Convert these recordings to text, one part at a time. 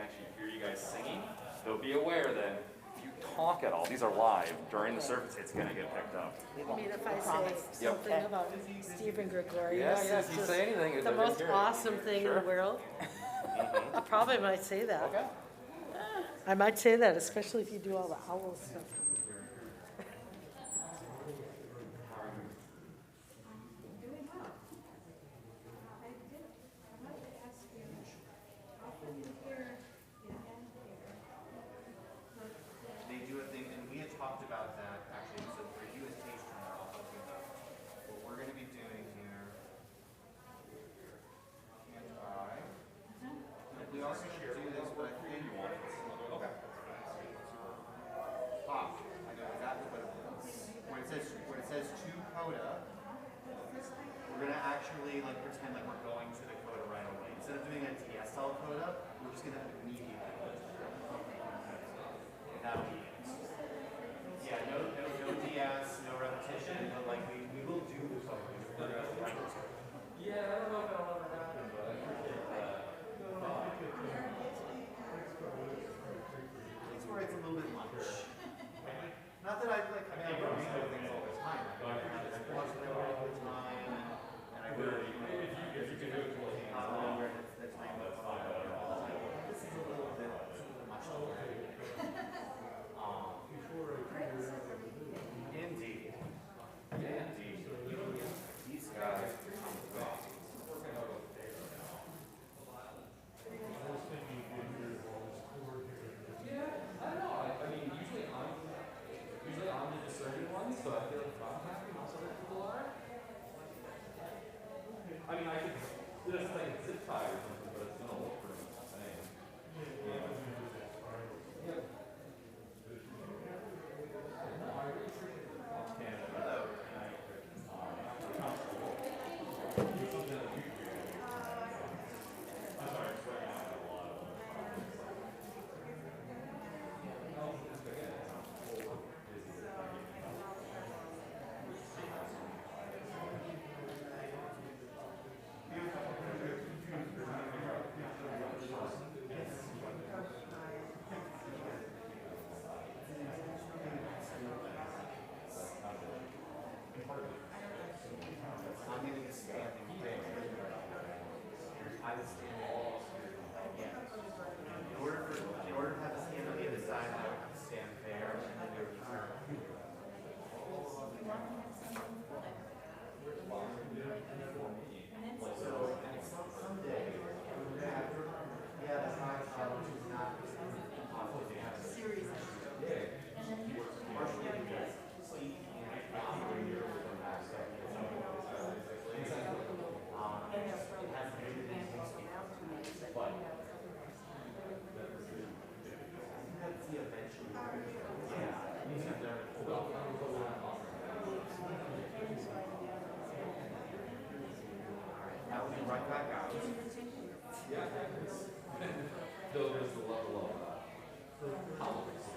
actually hear you guys singing, they'll be aware that if you talk at all, these are live, during the service, it's going to get picked up. I mean, if I say something about Stephen Gregorius, Yes, if you say anything, the they're gonna most hear it. awesome thing in the world, I probably might say that. Okay. I might say that, especially if you do all the owl stuff. They do a thing, and we had talked about that actually. So for you as patron, I'll help you out. What we're going to be doing here, and we are going to do this, but I think you want it. Okay. Ah, I know exactly what it is. When it says to coda, we're going to actually like pretend like we're going to the coda right away. Instead of doing a TSL coda, we're just going to immediately. That'll be it. Yeah, no DS, no repetition, but like we will do this. Yeah, I don't know if that'll ever happen, but I appreciate that. It's where it's a little bit much. Not that I like, I mean, I don't read things all the time. I have this watch that I read all the time, and I go to if you can do it towards the end, where that's fine. This is a little bit much already. Indeed. Indeed. These guys are yeah, I don't know. I mean, usually I'm the discerning one, so I feel like if I'm happy, most other people are. I mean, I could just like zip tie or something, but it's gonna look pretty the same. Yeah. Yep. In order to have the stand on the other side, I would have to stand there, and then you would turn. So, someday, yeah, that's not which is not possible to have a series of partially because sleep and operator will come back. So, it has bigger than but let's see eventually. Yeah. That will be right back out. Yeah. Though there's the level of politics.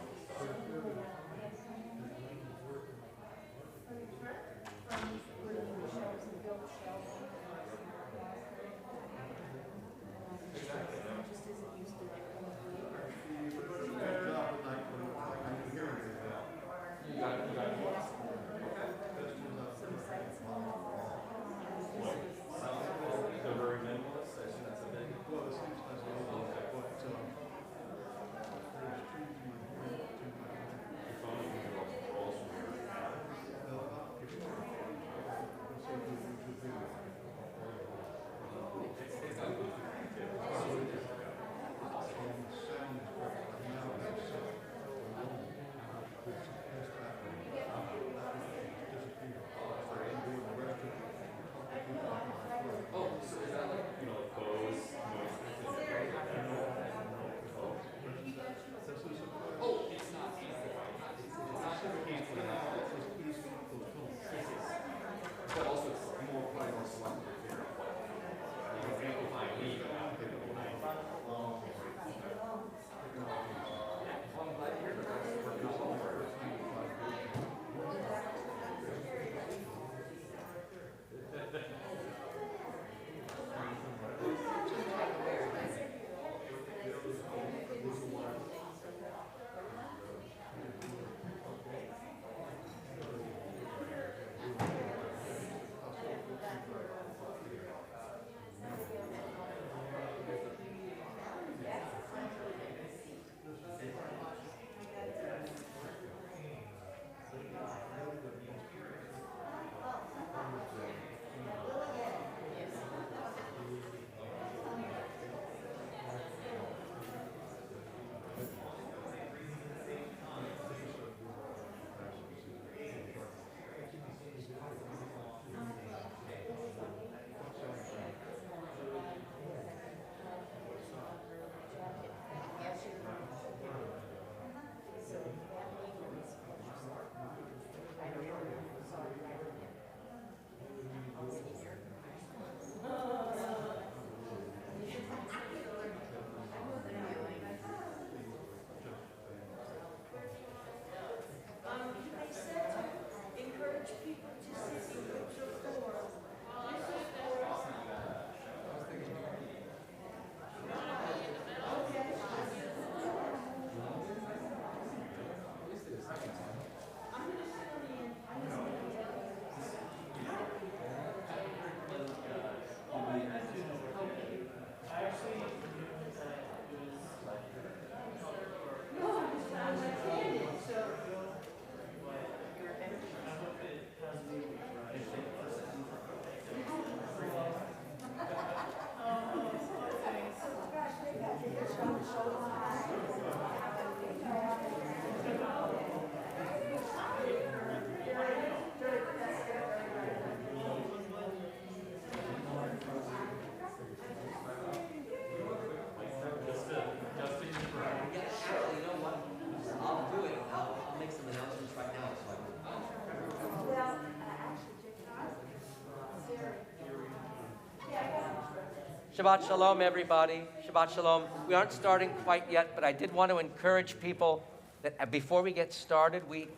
Shabbat Shalom, everybody. Shabbat Shalom. We aren't starting quite yet, but I did want to encourage people that before we get started, we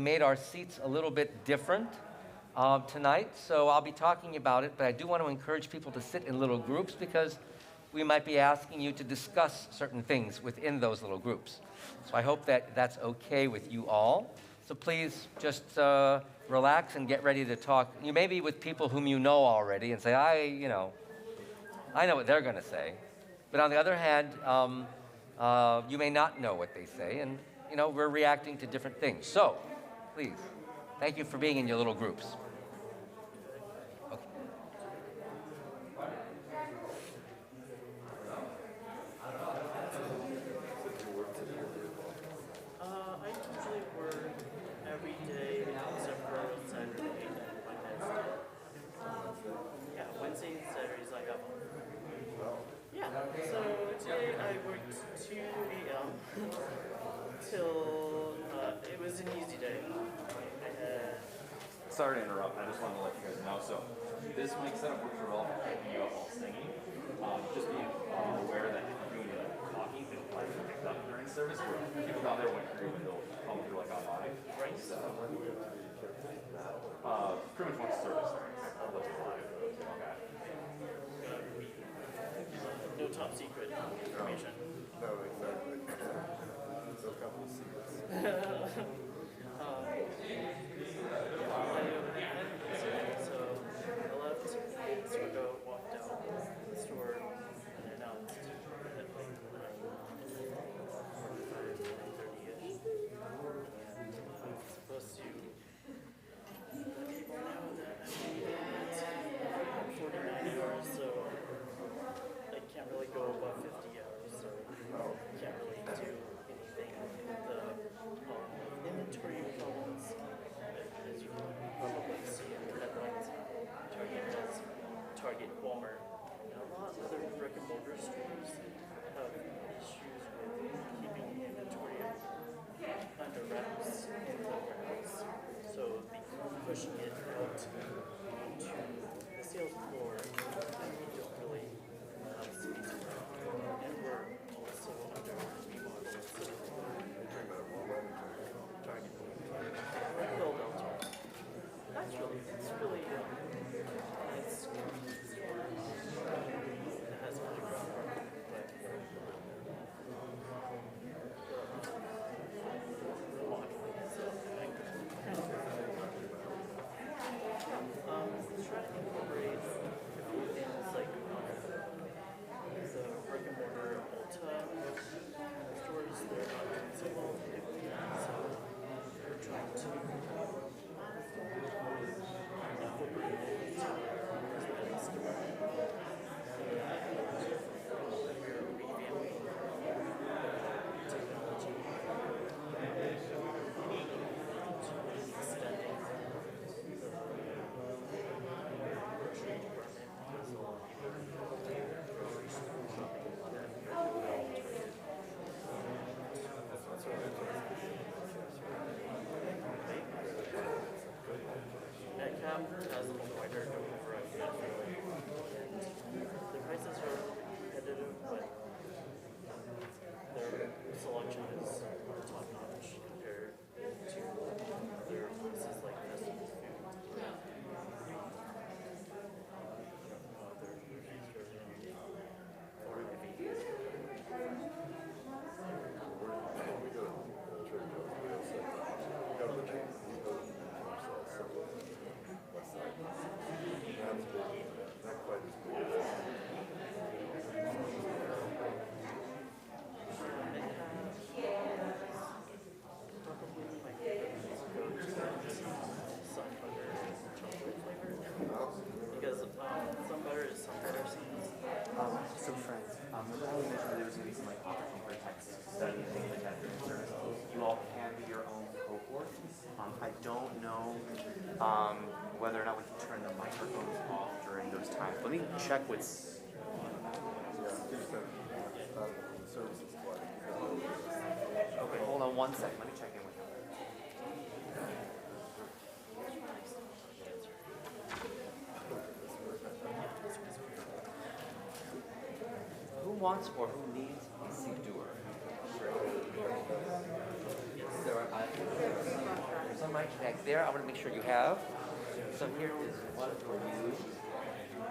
made our seats a little bit different tonight. So I'll be talking about it, but I do want to encourage people to sit in little groups because we might be asking you to discuss certain things within those little groups. So I hope that that's okay with you all. So please just relax and get ready to talk. You may be with people whom you know already and say, I know what they're going to say. But on the other hand, you may not know what they say, and we're reacting to different things. So, please, thank you for being in your little groups. Okay. I usually work every day except for Saturday and Wednesday. Yeah, Wednesdays and Saturdays I have off. Yeah, so today I worked 2 a.m. till it was an easy day. I had Sorry to interrupt. I just wanted to let you guys know. So this mic setup works really well for picking you up while singing. Just being aware that if you're doing talking, they'll probably get picked up during service. Where people down there went through and they'll come through like online. right. So pretty much once service starts, I'll let you live. Okay. No top secret information. No, exactly. It's a couple of secrets. So I left, sort of walked out the store and announced that like 9:45, 9:30ish. And I'm supposed to let people know that I'm leaving at 49 hours, so I can't really go above 50 hours, so I can't really do anything. The inventory problems, as you can probably see in the headlines, Target has Target, Walmart, and a lot of other brick and mortar stores have issues with keeping inventory under wraps in the warehouse. So pushing it out to the sales floor, and we don't really have space for it. And we're also under remodel, so Target. Philadelphia. That's really, it's really, it's convenience store. It has underground parking, but remodeling, so I try to incorporate a few things like the brick and mortar Ulta stores. They're not doing so well lately, so we're trying to incorporate it into the store. We're revamping technology to extending the grocery department because a lot of people grocery store shopping on that. Metcalf has a wider variety of and the prices are competitive, but their selection is top notch compared to other places like fast food. Other grocery stores or maybe We go to church, we also go to the church. West side. That's big. Not quite as big as probably my favorite is go to sun butter chocolate flavor because sun butter is sun butter seeds. So friends, remember how we mentioned there was going to be some like opportunity for text study and things like that during service? You all can be your own cohort. I don't know whether or not we can turn the microphones off during those times. Let me check with. services like. Okay, hold on one second. Let me check in with them. wants or who needs a siddur? There's some right back there. I want to make sure you have. So here is one for you.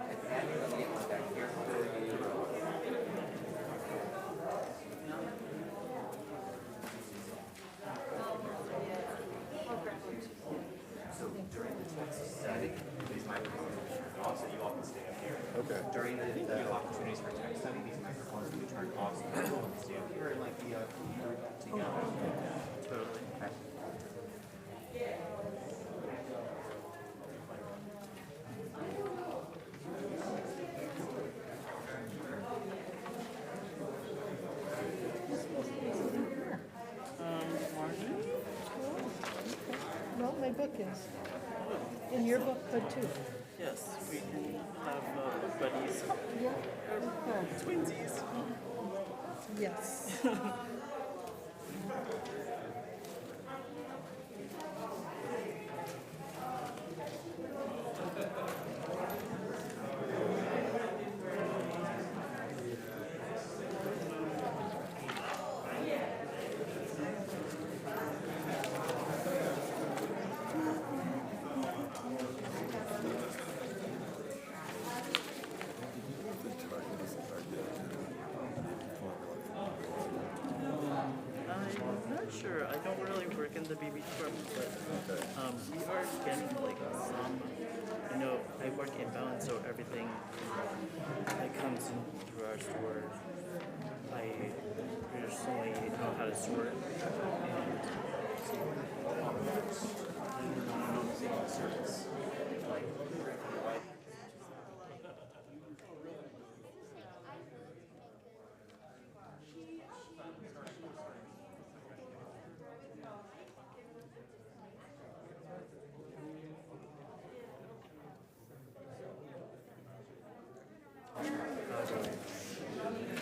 And Annie, let me get one back here for you. So during the text study, these microphones will turn off, so you all can stay up here. Okay. During the opportunities for text study, these microphones will be turned off, so you all can stay up here and like be together. Totally. Okay. Martin? Well, my book is. And your book could too. Yes, we can have buddies. Yeah. Twinsies. Yes. I'm not sure. I don't really work in the BB department, but we are getting like some. I know I work inbound, so everything that comes in through our store, I personally know how to sort it.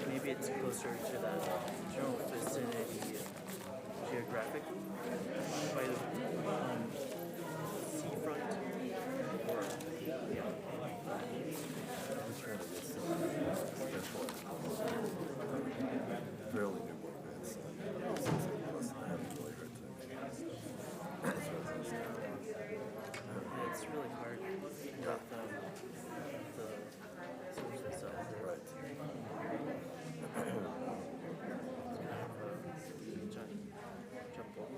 Maybe it's closer to that general vicinity geographically by the seafront or yeah. I'm trying to get some fairly new book beds. I haven't really heard too many. It's really hard with the source itself. Right. It's kind of a jump ball.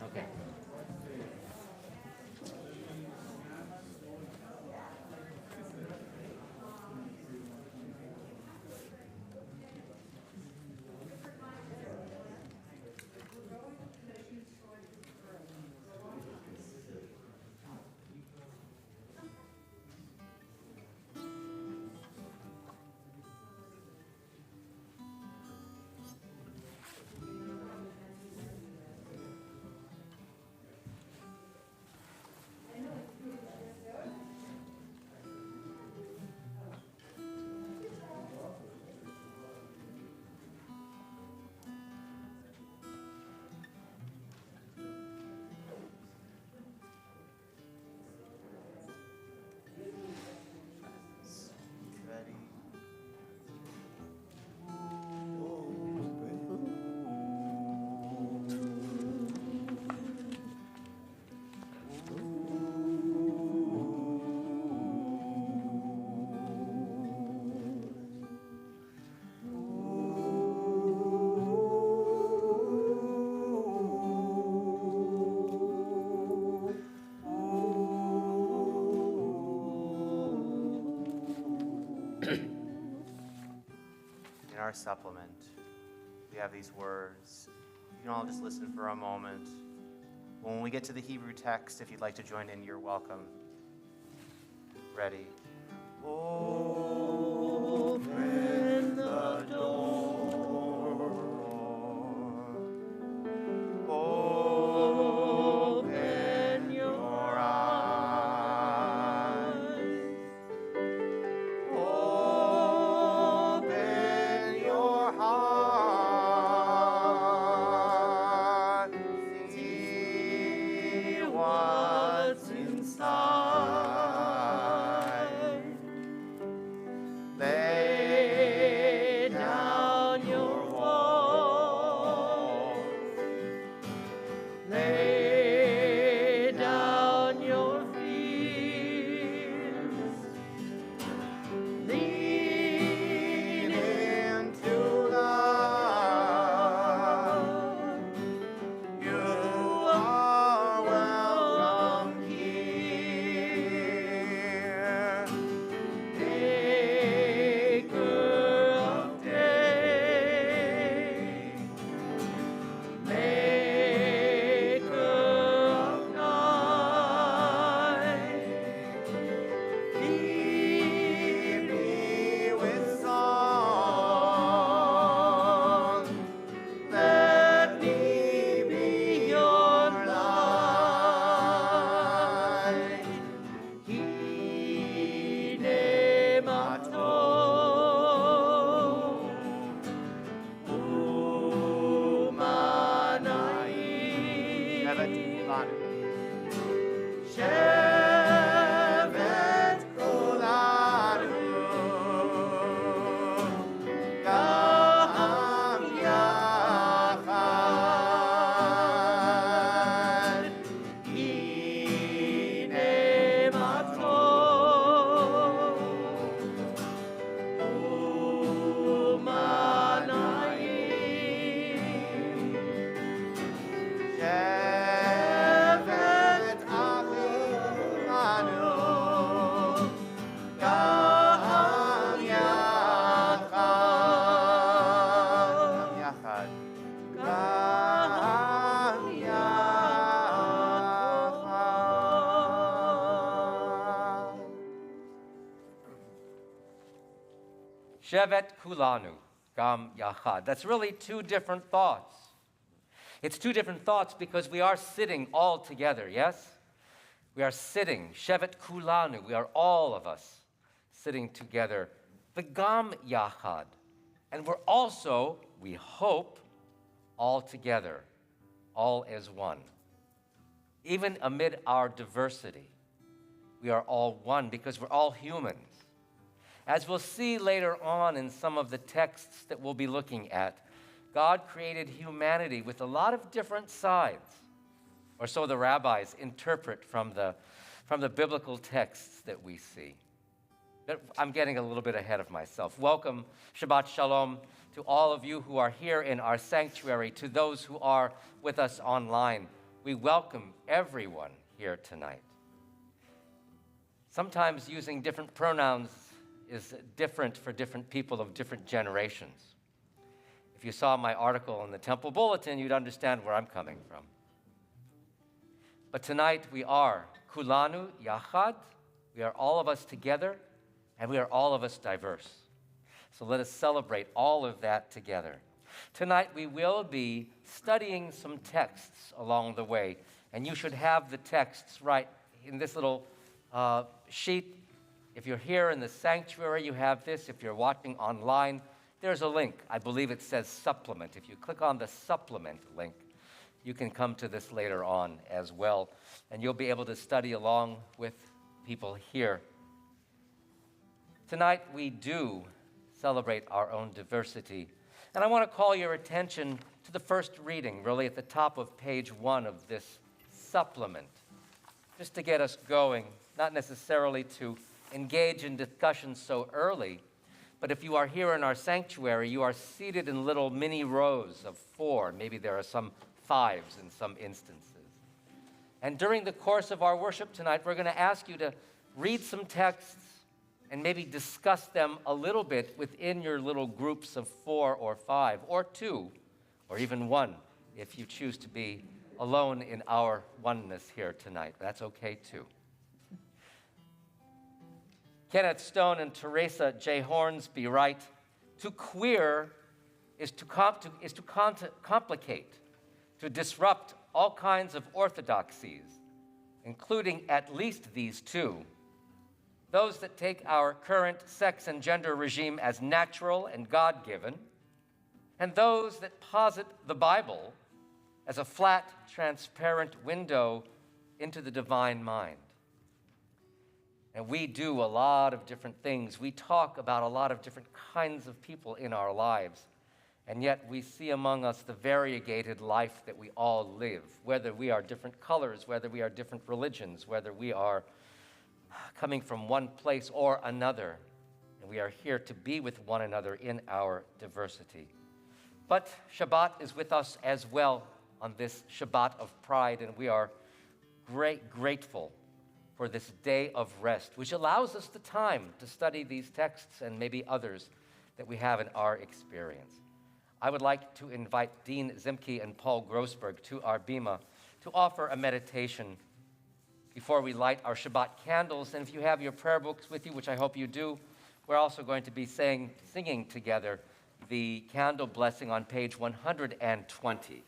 Okay. Ready? In our supplement, we have these words. You can all just listen for a moment. When we get to the Hebrew text, if you'd like to join in, you're welcome. Ready? Open the door. Open your eyes. Open your heart. See what's inside. Shevet kulanu, gam yachad. That's really two different thoughts. It's two different thoughts because we are sitting all together, yes? We are sitting, Shevet kulanu, we are all of us sitting together, v'gam yachad. And we're also, we hope, all together, all as one. Even amid our diversity, we are all one because we're all humans. As we'll see later on in some of the texts that we'll be looking at, God created humanity with a lot of different sides, or so the rabbis interpret from the biblical texts that we see. But I'm getting a little bit ahead of myself. Welcome, Shabbat Shalom, to all of you who are here in our sanctuary, to those who are with us online. We welcome everyone here tonight. Sometimes using different pronouns is different for different people of different generations. If you saw my article in the Temple Bulletin, you'd understand where I'm coming from. But tonight we are kulanu yachad. We are all of us together, and we are all of us diverse. So let us celebrate all of that together. Tonight we will be studying some texts along the way, and you should have the texts right in this little sheet. If you're here in the sanctuary, you have this. If you're watching online, there's a link. I believe it says supplement. If you click on the supplement link, you can come to this later on as well, and you'll be able to study along with people here. Tonight, we do celebrate our own diversity, and I want to call your attention to the first reading, really at the top of page 1 of this supplement, just to get us going, not necessarily to engage in discussion so early, but if you are here in our sanctuary, you are seated in little mini rows of 4. Maybe there are some 5s in some instances. And during the course of our worship tonight, we're going to ask you to read some texts and maybe discuss them a little bit within your little groups of 4 or 5 or 2 or even 1 if you choose to be alone in our oneness here tonight. That's okay too. Kenneth Stone and Teresa J. Hornsby write, to queer is to complicate, to disrupt all kinds of orthodoxies, including at least these 2. Those that take our current sex and gender regime as natural and God-given, and those that posit the Bible as a flat, transparent window into the divine mind. And we do a lot of different things. We talk about a lot of different kinds of people in our lives. And yet we see among us the variegated life that we all live, whether we are different colors, whether we are different religions, whether we are coming from one place or another. And we are here to be with one another in our diversity. But Shabbat is with us as well on this Shabbat of pride, and we are grateful for this day of rest, which allows us the time to study these texts and maybe others that we have in our experience. I would like to invite Dean Zimke and Paul Grossberg to our bima to offer a meditation before we light our Shabbat candles. And if you have your prayer books with you, which I hope you do, we're also going to be singing together the candle blessing on page 120.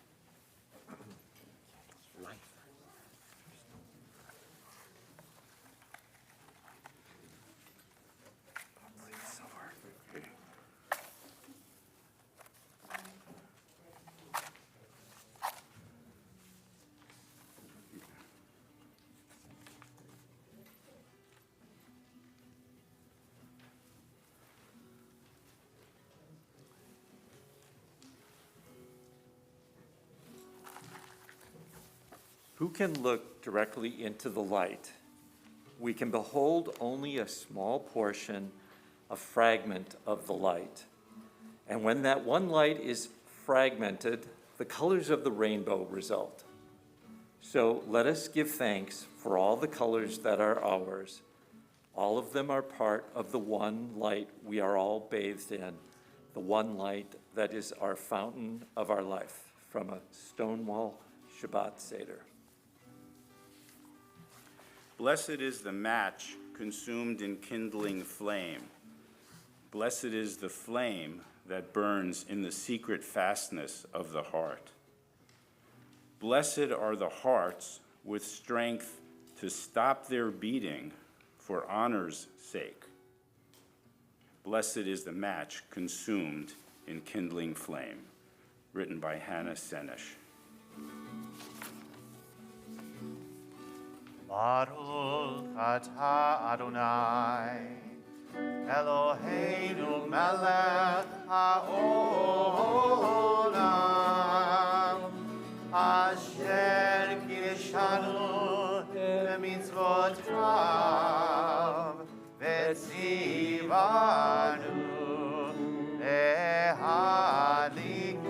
Who can look directly into the light? We can behold only a small portion, a fragment of the light. And when that one light is fragmented, the colors of the rainbow result. So let us give thanks for all the colors that are ours. All of them are part of the one light we are all bathed in, the one light that is our fountain of our life, from a Stonewall Shabbat Seder. Blessed is the match consumed in kindling flame. Blessed is the flame that burns in the secret fastness of the heart. Blessed are the hearts with strength to stop their beating for honor's sake. Blessed is the match consumed in kindling flame. Written by Hannah Senesh. Baruch atah Adonai, Eloheinu melech haolam, asher kireshanu b'mitzvotav, v'tzivanu lehadlik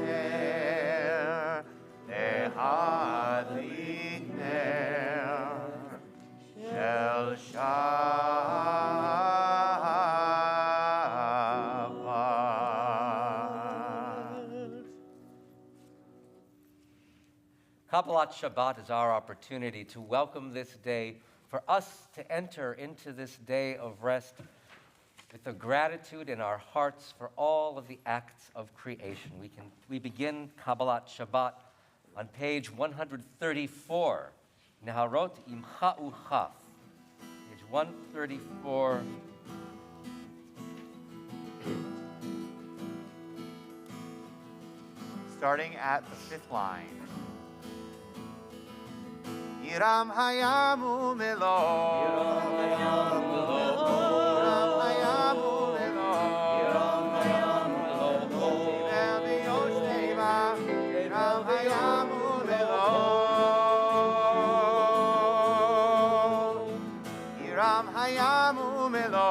ner shel Shabbat. Kabbalat Shabbat is our opportunity to welcome this day, for us to enter into this day of rest with a gratitude in our hearts for all of the acts of creation. We begin Kabbalat Shabbat on page 134. Neharot Imcha Uchaf. Page 134. Starting at the 5th line. Yiram hayamu melo. Yiram hayamu melo. Yiram hayamu melo. Yiram hayamu melo. Tivel v'yoshneva. Yiram hayamu melo. Yiram hayamu melo.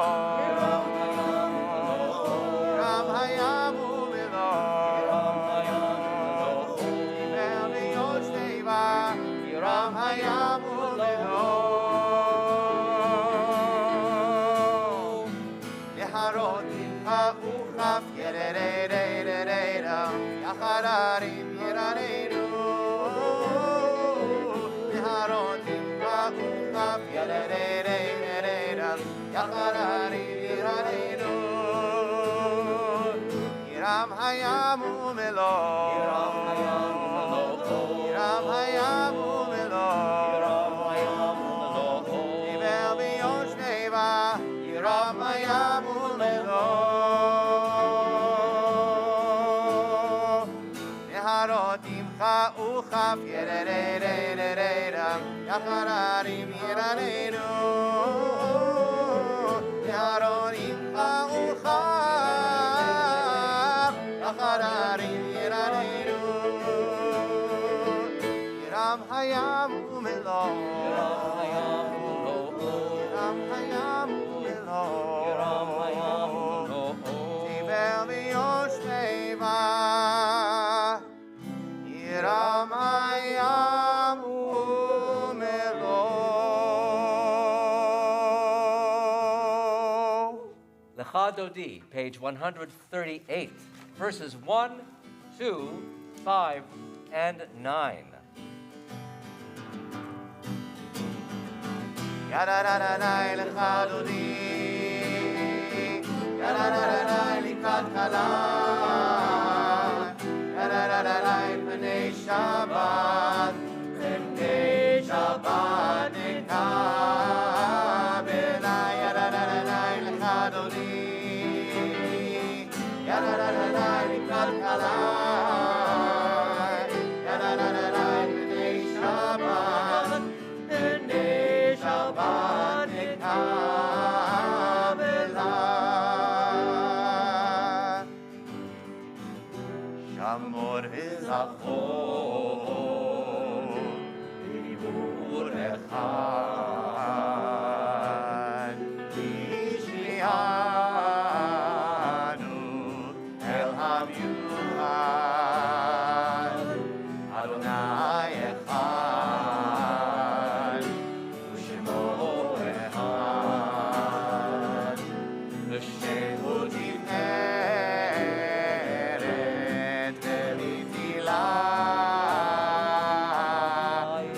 Yiram hayamu melo. Tivel v'yoshneva. Yiram hayamu melo. Neharot imcha uchaf yererererereira. Yachararim yerareru. Neharot imcha uchaf yerererereira. Yachararim yerareru. Yiram hayamu melo. Yiram hayamu melo. Yiram hayamu melo. Yiram hayamu melo. Tivel v'yoshneva. Yiram hayamu melo. Neharot imcha uchaf yerererereira. Yachararim yerareru. Neharot imcha uchaf. Yachararim yerareru. Yiram hayamu melo. Yiram hayamu melo. Yiram hayamu melo. Yiram hayamu melo. Tivel v'yoshneva. Yiram hayamu melo. Lecha Dodi, page 138, verses 1, 2, 5, and 9. Yadadadadai lecha dodi. Yadadadadai likat kalai. Yadadadadai pnei Shabbat. Pnei Shabbat nekabelai. Yadadadadai lecha dodi. Yadadadadai likat kalai. Yadadadadai pnei Shabbat. Pnei Shabbat nekabelai. Shamor v'zachor b'dibur echad. V'shmi'anu el hamiuchad. Adonai echad. U'shemo echad. V'shehu tiferet v'litilai.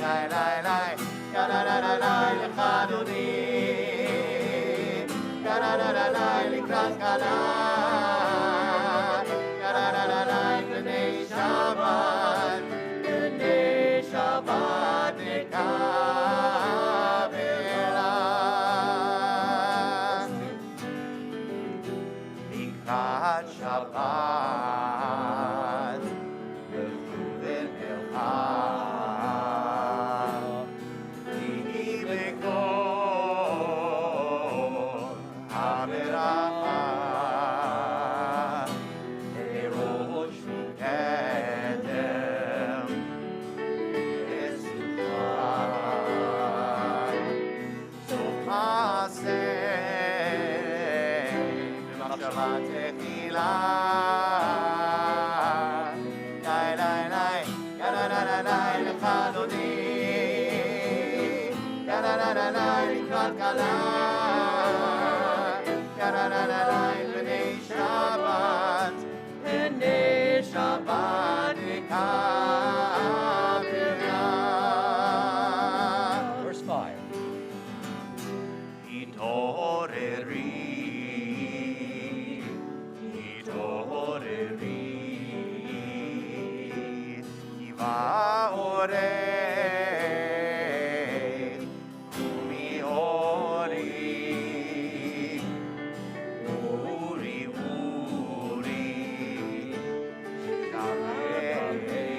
Lai, lai, lai. Ya, la, la, la, la. kala. Yarananai b'nei Shabbat. B'nei Shabbat nikavela. Verse 5. Hitoreri, hitoreri, kiva orech, umi ori, uri, uri, shavei,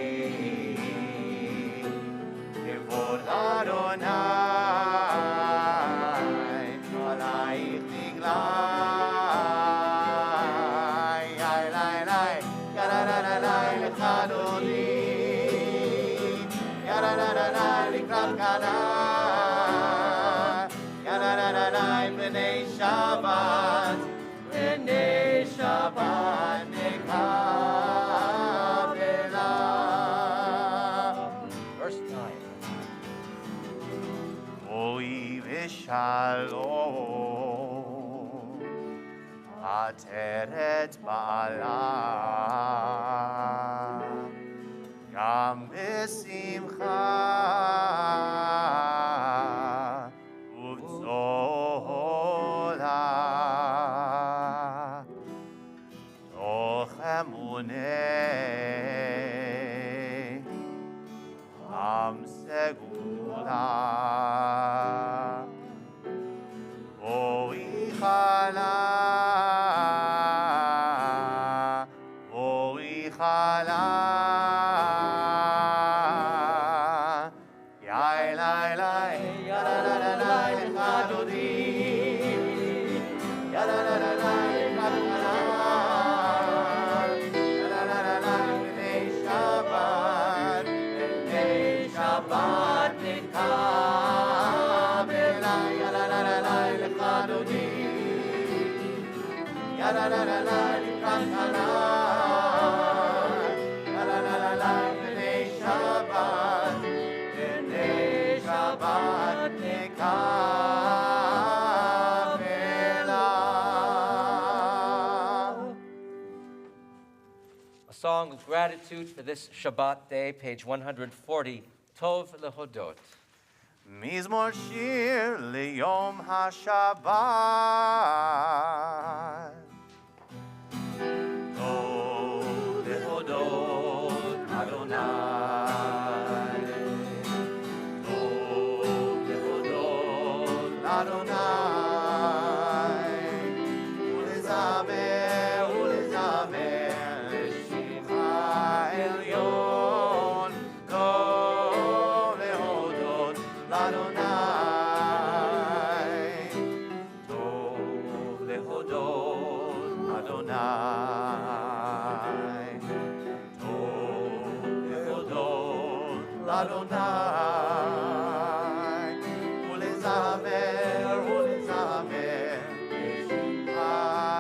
kevod Adonai, alayich niglai, ay, lay, lay, yadadadadai, lechadoni, yadadadadai, likrat kanai, yadadadadai, b'nei Shabbat, b'nei Shabbat, nekavela. Verse 9. Oi v'shalom, ateret ba'ala, gam b'simcha, uv'zola, toch emunei, am segula. Oi chala, yai lai lai, ya la la la la, lechadodi, ya la la la la, lechadala, ya la la la la, b'nei Shabbat, b'nei Shabbat nikavela, ya la la la la, lechadodi, ya la la la la, lechadala, ya la la la la, b'nei Shabbat, b'nei Shabbat nikavela. A song of gratitude for this Shabbat day, page 140, Tov Lehodot. מזמור שיר ליום השבת. טוב להודות אדוני. טוב להודות לאדוני. ולזמר ולזמר לשמך העליון. טוב להודות לאדוני, טוב להודות אדוני, טוב להודות לאדוני, ולזמר ולזמר לשמך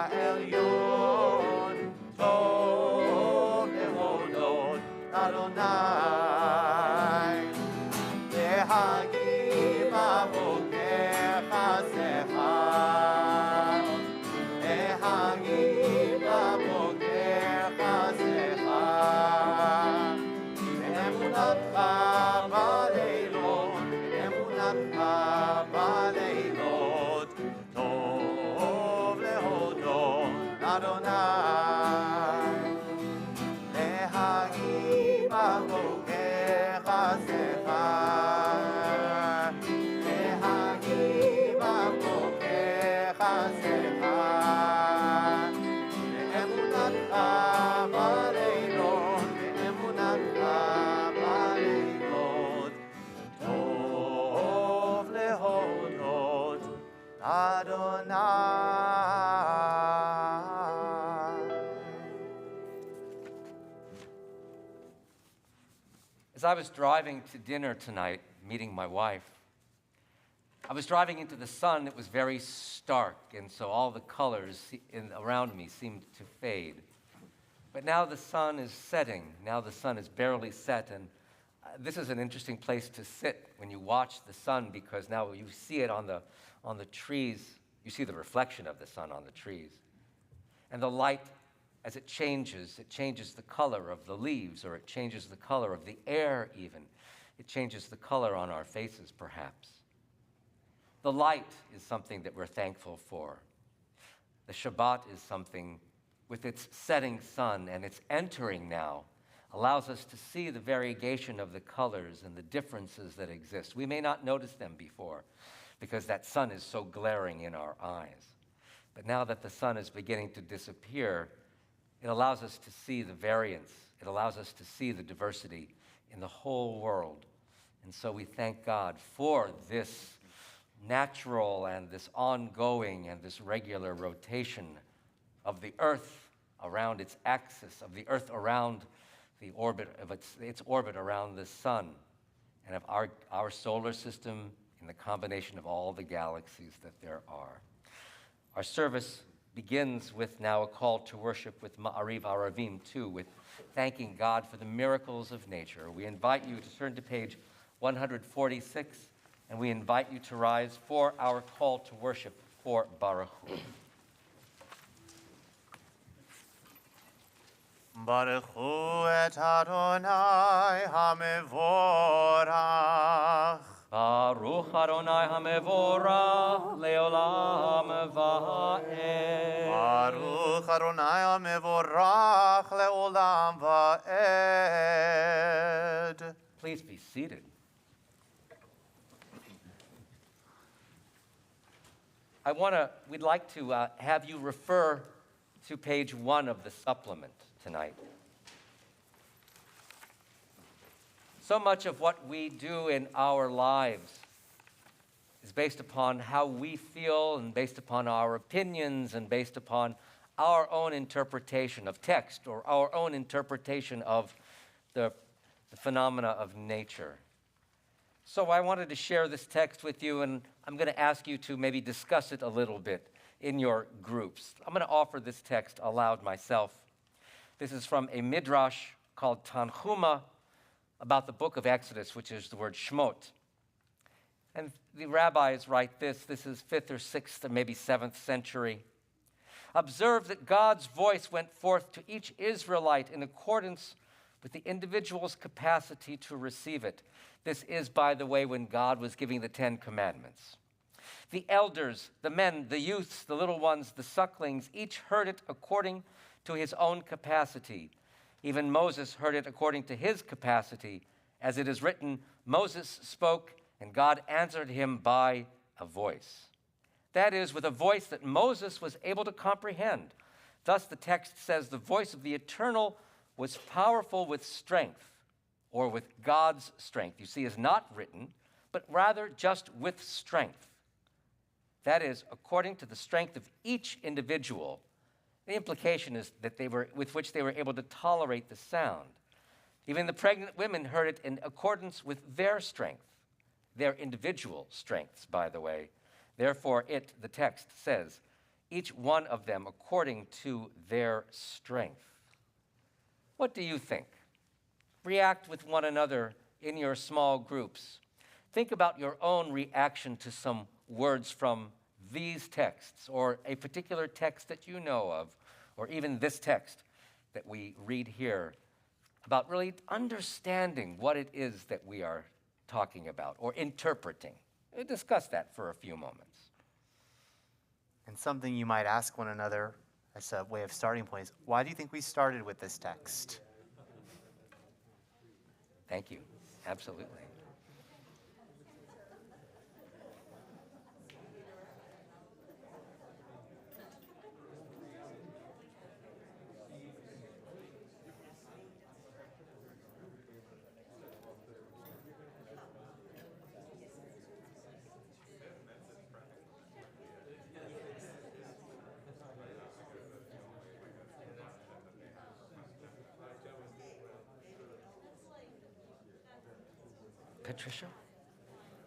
העליון, טוב להודות לאדוני. להגיד בבוקר חסדך, להגיד בבוקר חסדך, באמונתך בלילות, באמונתך בלילות, טוב להודות לאדוני. להגיד בבוקר חסדך, להגיד בבוקר חסדך, באמונתך בלילות, באמונתך בלילות, טוב להודות אדוני. As I was driving to dinner tonight, meeting my wife, I was driving into the sun. It was very stark, and so all the colors around me seemed to fade. But now the sun is setting. Now the sun is barely set, and this is an interesting place to sit when you watch the sun, because now you see it on on the trees. You see the reflection of the sun on the trees. And the light, as it changes the color of the leaves, or it changes the color of the air even. It changes the color on our faces, perhaps. The light is something that we're thankful for. The Shabbat is something with its setting sun and its entering now allows us to see the variegation of the colors and the differences that exist. We may not notice them before because that sun is so glaring in our eyes. But now that the sun is beginning to disappear, it allows us to see the variance. It allows us to see the diversity in the whole world. And so we thank God for this natural and this ongoing and this regular rotation of the earth around its axis, of the earth around the orbit of its orbit around the sun, and of our solar system in the combination of all the galaxies that there are. Our service begins with now a call to worship with Ma'ariv Aravim too, with thanking God for the miracles of nature. We invite you to turn to page 146, and we invite you to rise for our call to worship for Baruch Hu. Baruch Hu et Adonai HaMevorach. Baruch Adonai HaMevorach leolam va'ed. Baruch Adonai HaMevorach leolam va'ed. Please be seated. We'd like to have you refer to page 1 of the supplement tonight. So much of what we do in our lives is based upon how we feel and based upon our opinions and based upon our own interpretation of text or our own interpretation of the phenomena of nature. So I wanted to share this text with you, and I'm going to ask you to maybe discuss it a little bit in your groups. I'm going to offer this text aloud myself. This is from a midrash called Tanchuma about the book of Exodus, which is the word Shmot. And the rabbis write this. This is 5th or 6th or maybe 7th century. Observe that God's voice went forth to each Israelite in accordance with the individual's capacity to receive it. This is, by the way, when God was giving the 10 Commandments. The elders, the men, the youths, the little ones, the sucklings, each heard it according to his own capacity. Even Moses heard it according to his capacity. As it is written, Moses spoke, and God answered him by a voice. That is, with a voice that Moses was able to comprehend. Thus, the text says the voice of the Eternal was powerful with strength, or with God's strength. You see, is not written, but rather just with strength. That is, according to the strength of each individual. The implication is that with which they were able to tolerate the sound. Even the pregnant women heard it in accordance with their strength, their individual strengths, by the way. Therefore, the text says, each one of them according to their strength. What do you think? React with one another in your small groups. Think about your own reaction to some words from these texts, or a particular text that you know of, or even this text that we read here, about really understanding what it is that we are talking about or interpreting. We'll discuss that for a few moments. And something you might ask one another as a way of starting point is, why do you think we started with this text? Thank you. Absolutely. Patricia,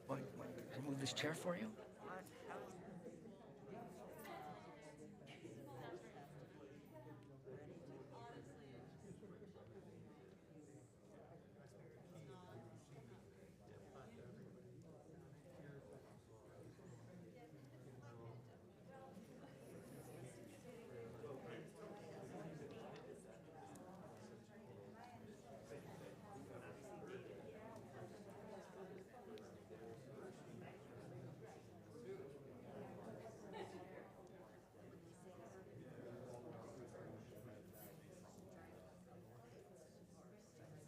can I move this chair for you?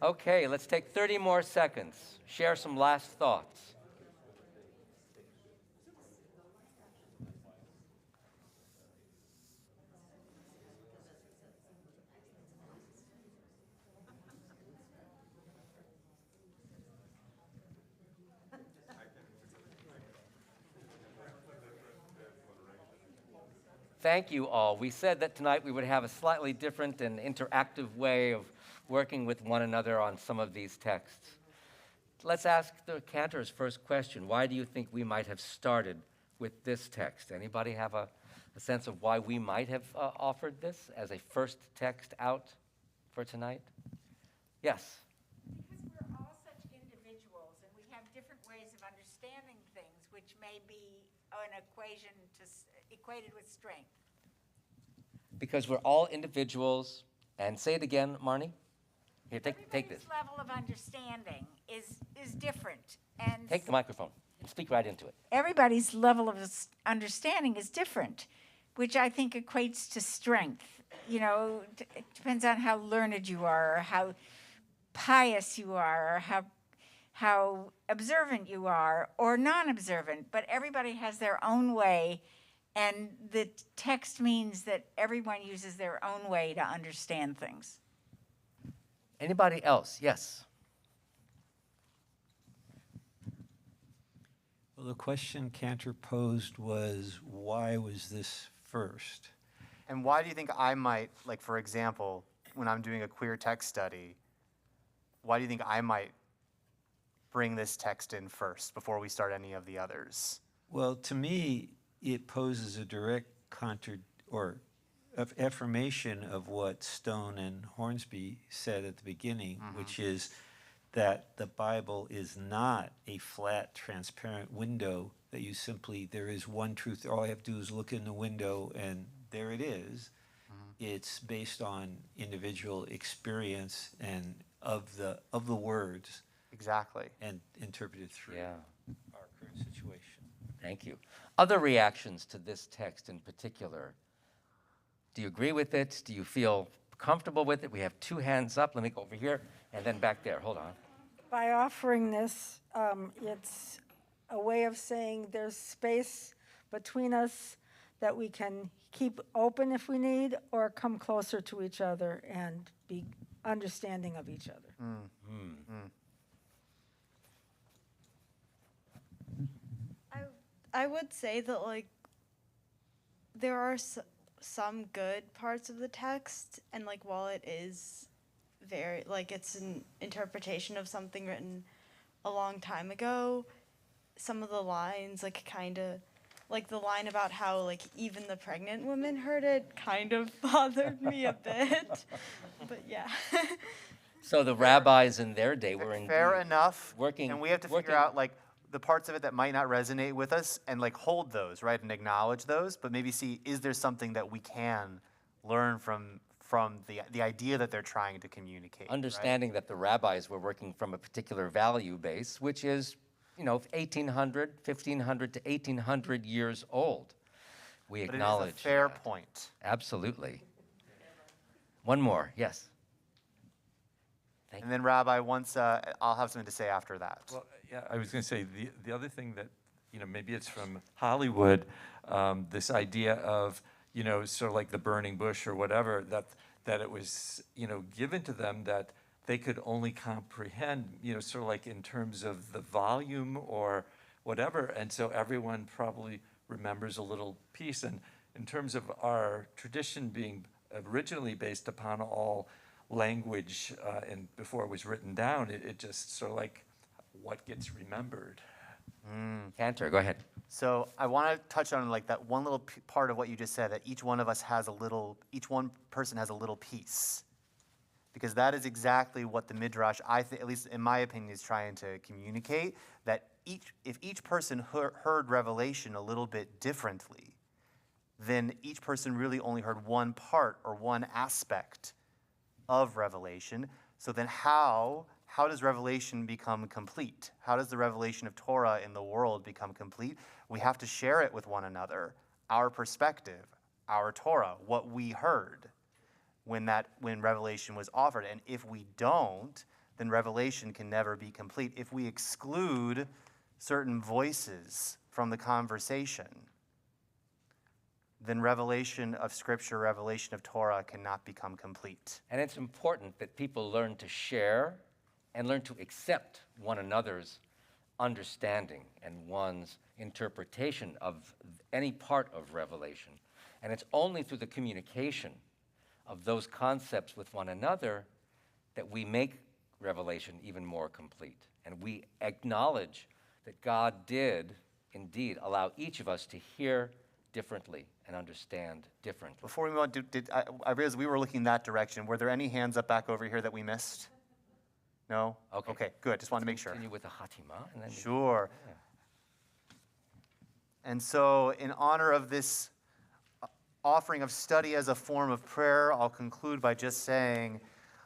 Okay, let's take 30 more seconds. Share some last thoughts. Thank you all. We said that tonight we would have a slightly different and interactive way of working with one another on some of these texts. Let's ask the cantor's first question. Why do you think we might have started with this text? Anybody have a sense of why we might have offered this as a first text out for tonight? Yes? Because we're all such individuals and we have different ways of understanding things, which may be an equation equated with strength. Because we're all individuals, and say it again, Marnie. Here, take this. Everybody's level of understanding is different, and Take the microphone and speak right into it. everybody's level of understanding is different, which I think equates to strength. You know, it depends on how learned you are, or how pious you are, or how observant you are, or non-observant. But everybody has their own way, and the text means that everyone uses their own way to understand things. Anybody else? Yes. Well, the question Cantor posed was, why was this first? And why do you think I might, like, for example, when I'm doing a queer text study, why do you think I might bring this text in first before we start any of the others? Well, to me, it poses a direct affirmation of what Stone and Hornsby said at the beginning, which is that the Bible is not a flat, transparent window that you simply, there is one truth, all I have to do is look in the window and there it is. It's based on individual experience and of the words. Exactly. And interpreted through our current situation. Thank you. Other reactions to this text in particular? Do you agree with it? Do you feel comfortable with it? We have two hands up. Let me go over here and then back there. Hold on. By offering this, it's a way of saying there's space between us that we can keep open if we need, or come closer to each other and be understanding of each other. I would say that, like, there are some good parts of the text, and, like, while it is very, like, it's an interpretation of something written a long time ago, some of the lines, like, kind of, like, the line about how, like, even the pregnant women heard it kind of bothered me a bit. But, yeah. So the rabbis in their day were indeed Fair enough. working. And we have to figure out, like, the parts of it that might not resonate with us and, like, hold those, right, and acknowledge those, but maybe see, is there something that we can learn from the idea that they're trying to communicate? Understanding that the rabbis were working from a particular value base, which is, 1,500 to 1,800 years old. We acknowledge. It is a fair point. Absolutely. One more, yes. And then, Rabbi, once I'll have something to say after that. Well, yeah, I was going to say the other thing that, maybe it's from Hollywood, this idea of, sort of like the burning bush or whatever, that it was, given to them that they could only comprehend, sort of like in terms of the volume or whatever. And so everyone probably remembers a little piece. And in terms of our tradition being originally based upon all language and before it was written down, it just sort of like what gets remembered. Cantor, go ahead. So I want to touch on, like, that one little part of what you just said, that each one person has a little piece. Because that is exactly what the Midrash, at least in my opinion, is trying to communicate, that if each person heard Revelation a little bit differently, then each person really only heard one part or one aspect of Revelation. So then how does Revelation become complete? How does the revelation of Torah in the world become complete? We have to share it with one another, our perspective, our Torah, what we heard when Revelation was offered. And if we don't, then revelation can never be complete. If we exclude certain voices from the conversation, then revelation of Scripture, revelation of Torah cannot become complete. And it's important that people learn to share and learn to accept one another's understanding and one's interpretation of any part of Revelation. And it's only through the communication of those concepts with one another that we make Revelation even more complete. And we acknowledge that God did indeed allow each of us to hear differently and understand differently. Before we move on, I realized we were looking that direction. Were there any hands up back over here that we missed? No? Okay, good. Just wanted to make sure. Continue with the Hatima. And then Sure. And so, in honor of this offering of study as a form of prayer, I'll conclude by just saying,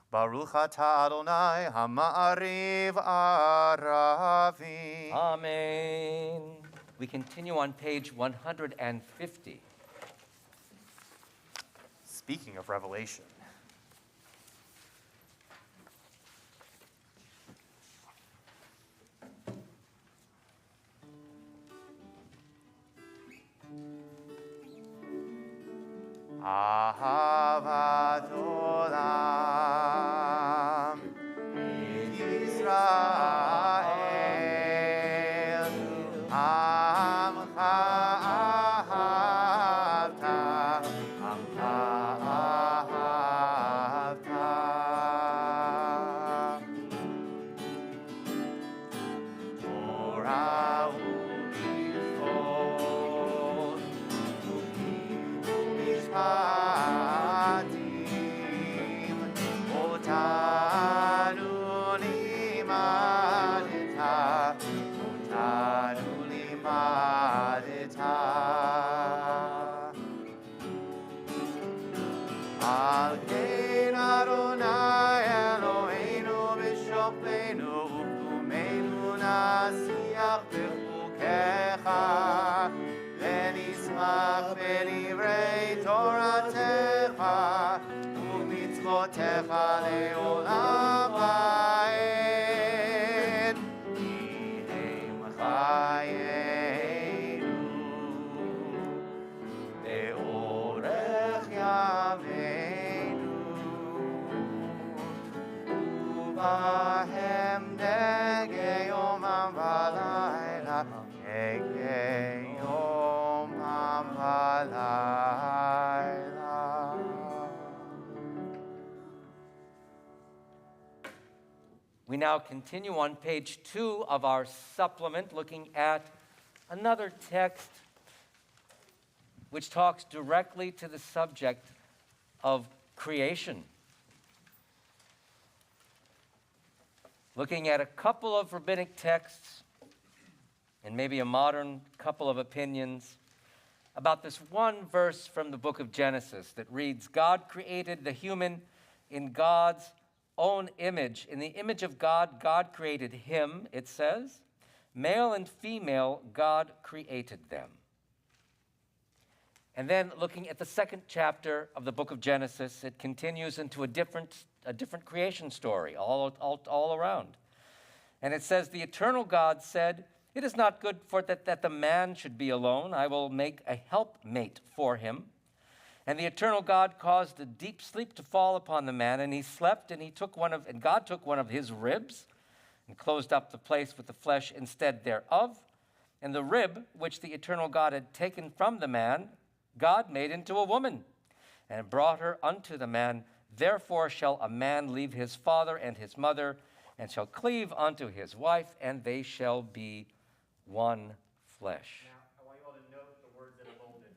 Baruch atah Adonai ha'ma'ariv aravi. Amen. We continue on page 150. Speaking of Revelation. Ahavat olam Yisrael Amcha ahavta Torah u'mitzvot Mishpatim Otanu limadeta Al Kein Adonai Eloheinu b'shofteinu u'kumenu nasiach b'chukecha ונשמח בדברי תורתך ומצוותיך לעולם ועד. כי הם חיינו לאורך ימינו ובהם נגע יומם ולילה נגע יומם ולילה. We now continue on page 2 of our supplement, looking at another text which talks directly to the subject of creation. Looking at a couple of rabbinic texts and maybe a modern couple of opinions about this one verse from the book of Genesis that reads, God created the human in God's own image. In the image of God, God created him, it says. Male and female, God created them. And then looking at the second chapter of the book of Genesis, it continues into a different creation story all around. And it says, the eternal God said, it is not good for that the man should be alone. I will make a helpmate for him. And the eternal God caused a deep sleep to fall upon the man, and he slept, and God took one of his ribs and closed up the place with the flesh instead thereof. And the rib which the eternal God had taken from the man, God made into a woman, and brought her unto the man. Therefore shall a man leave his father and his mother, and shall cleave unto his wife, and they shall be one flesh. Now, I want you all to note the words that are bolded,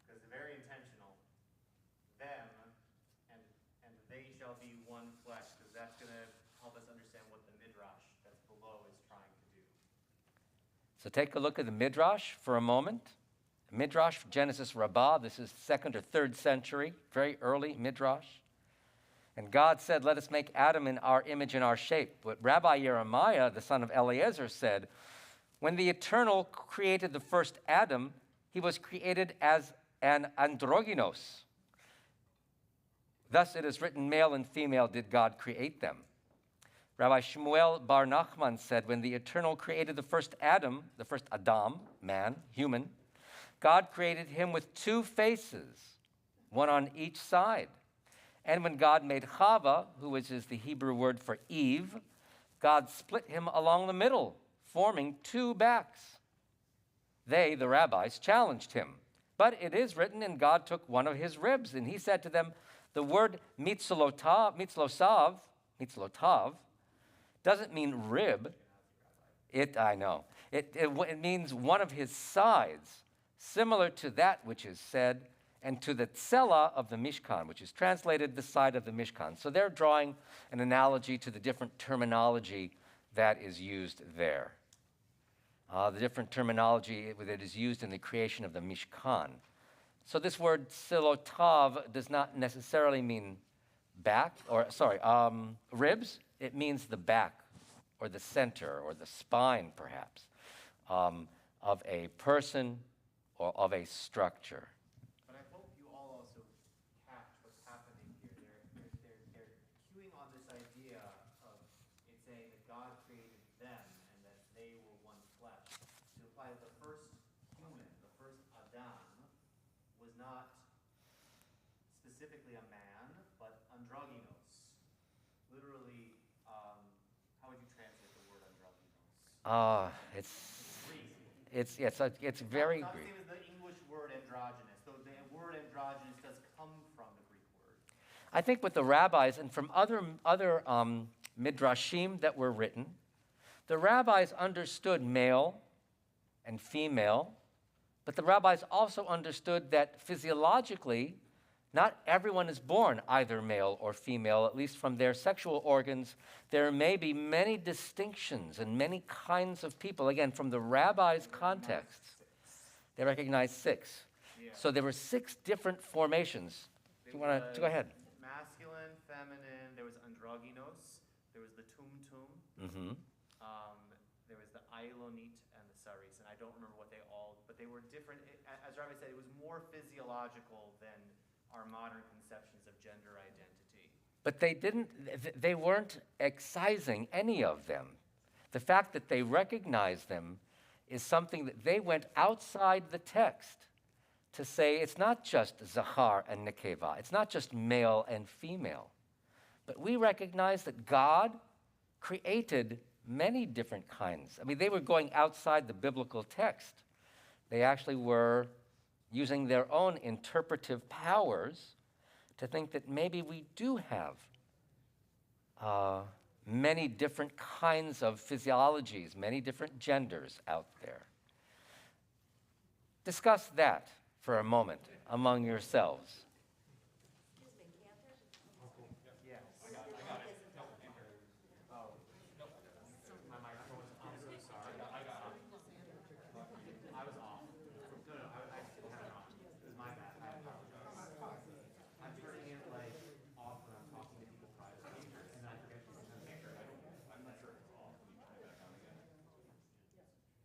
because they're very intentional. Them and they shall be one flesh, because that's going to help us understand what the midrash that's below is trying to do. So take a look at the midrash for a moment. Midrash, Genesis Rabbah, this is 2nd or 3rd century, very early midrash. And God said, let us make Adam in our image and our shape. But Rabbi Jeremiah, the son of Eliezer, said, when the Eternal created the first Adam, he was created as an androgynos. Thus it is written, male and female did God create them. Rabbi Shmuel Bar Nachman said, when the Eternal created the first Adam, man, human, God created him with two faces, one on each side. And when God made Chava, which is the Hebrew word for Eve, God split him along the middle, forming two backs. They, the rabbis, challenged him. But it is written, and God took one of his ribs, and he said to them, the word mitzlotav doesn't mean rib. It means one of his sides, similar to that which is said, and to the tsela of the Mishkan, which is translated the side of the Mishkan. So they're drawing an analogy to the different terminology that is used there. The different terminology that is used in the creation of the Mishkan. So this word silotav does not necessarily mean ribs. It means the back or the center or the spine, perhaps, of a person or of a structure. But I hope you all also catch what's happening here. They're queuing on this idea of it saying that God created them and that they were one flesh. To imply that the first human, the first Adam, was not specifically a man, but androgynos. Literally, how would you translate the word androgynos? It's very not Greek. the same as the English word androgynous, though the word androgynous does come from the Greek word. I think with the rabbis and from other midrashim that were written, the rabbis understood male and female, but the rabbis also understood that physiologically, not everyone is born either male or female, at least from their sexual organs. There may be many distinctions and many kinds of people. Again, from the rabbis' contexts, they recognize 6. Yeah. So there were 6 different formations. Do you want to go ahead? Masculine, feminine, there was androgynos, there was the tumtum, Mm-hmm. there was the ailonit and the saris, and I don't remember what they all, but they were different. As Rabbi said, it was more physiological than our modern conceptions of gender identity. But they weren't excising any of them. The fact that they recognized them is something that they went outside the text to say it's not just Zachar and Nekeva, it's not just male and female. But we recognize that God created many different kinds. I mean, they were going outside the biblical text. They actually were using their own interpretive powers to think that maybe we do have many different kinds of physiologies, many different genders out there. Discuss that for a moment among yourselves.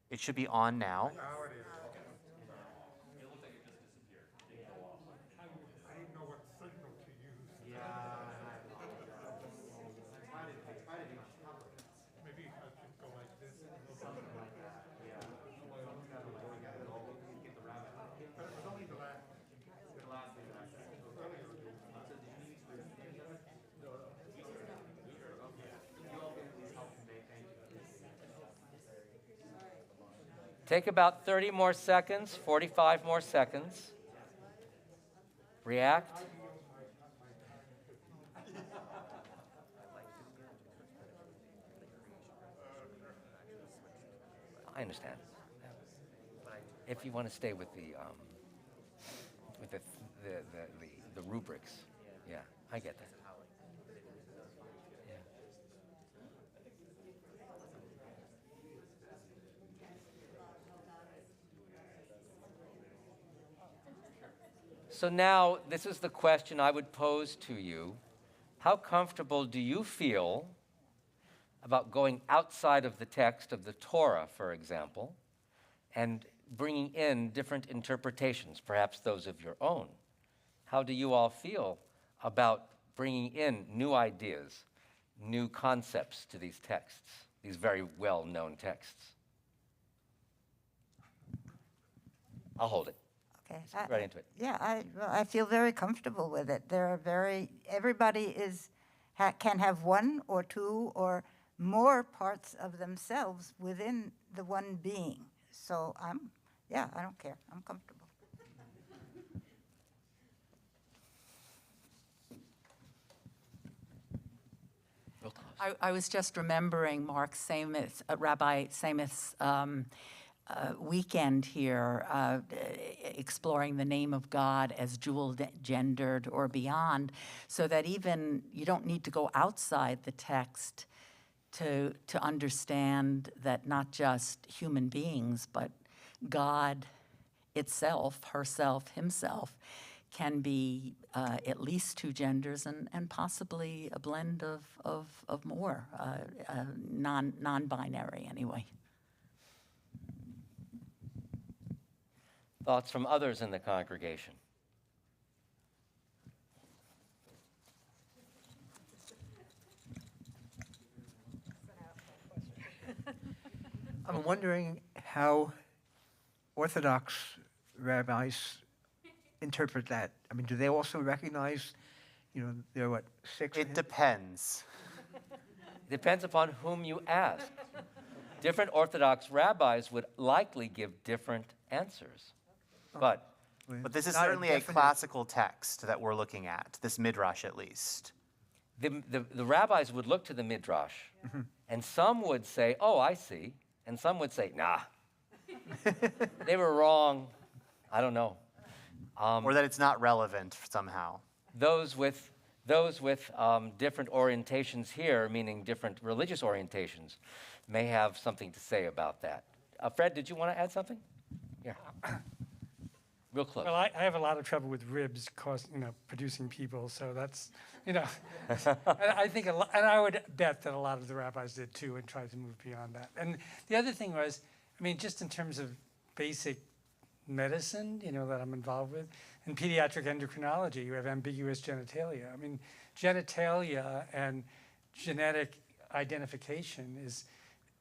It should be on now. Take about 30 more seconds, 45 more seconds. React. I understand. If you want to stay with the rubrics, yeah, I get that. Yeah. So now, this is the question I would pose to you. How comfortable do you feel about going outside of the text of the Torah, for example, and bringing in different interpretations, perhaps those of your own? How do you all feel about bringing in new ideas, new concepts to these texts, these very well-known texts. I'll hold it. Okay. Right into it. Yeah, I feel very comfortable with it. Everybody can have one or two or more parts of themselves within the one being. So I don't care. I'm comfortable. I was just remembering Mark Samith, Rabbi Samith's weekend here, exploring the name of God as dual-gendered or beyond, so that even you don't need to go outside the text to understand that not just human beings, but God itself, herself, himself, can be at least two genders and possibly a blend of more, non-binary anyway. Thoughts from others in the congregation? I'm wondering how Orthodox rabbis interpret that. I mean, do they also recognize, there are six? It depends. Depends upon whom you ask. Different Orthodox rabbis would likely give different answers. But this is not a certainly a definite- classical text that we're looking at, this midrash at least. the rabbis would look to the midrash, and some would say, oh, I see, and some would say, nah, they were wrong, I don't know. Or that it's not relevant somehow. Those with different orientations here, meaning different religious orientations, may have something to say about that. Fred, did you want to add something? Yeah. Real close. Well, I have a lot of trouble with ribs producing people, so that's, and I think, and I would bet that a lot of the rabbis did too and tried to move beyond that. And the other thing was, just in terms of basic medicine, that I'm involved with, in pediatric endocrinology, you have ambiguous genitalia. Genitalia and genetic identification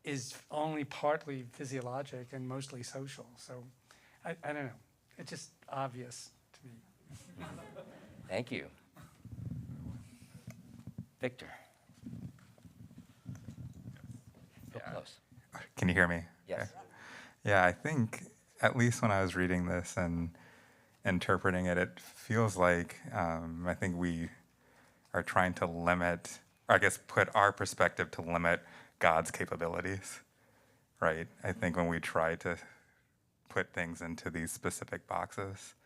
is only partly physiologic and mostly social. So I don't know. It's just obvious to me. Thank you. Victor. Real close. Can you hear me? Yes. Okay. Yeah, I think at least when I was reading this and interpreting it, it feels like I think we are trying to limit, or I guess put our perspective to limit God's capabilities, right? I think when we try to put things into these specific boxes,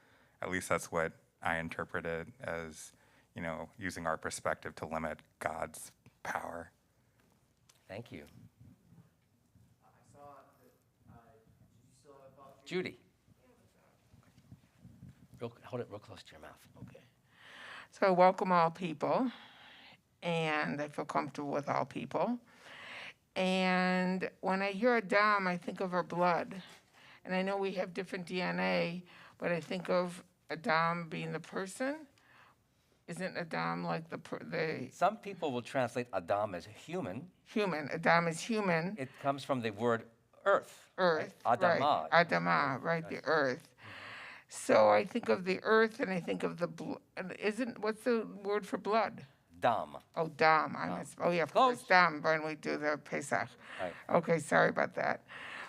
at least that's what I interpreted as, using our perspective to limit God's power. Thank you. I saw that, did you still have a thought? Judy. Hold it real close to your mouth. Okay. So I welcome all people, and I feel comfortable with all people. And when I hear Adam, I think of our blood. And I know we have different DNA, but I think of Adam being the person. Isn't Adam like the Some people will translate Adam as human. Human. Adam is human. It comes from the word earth. Earth. Right? Adamah. Right. Adamah, right, the earth. So I think of the earth and I think of the blood. What's the word for blood? Dam. Oh, dam. Of course, dam, when we do the Pesach. Right. Okay, sorry about that.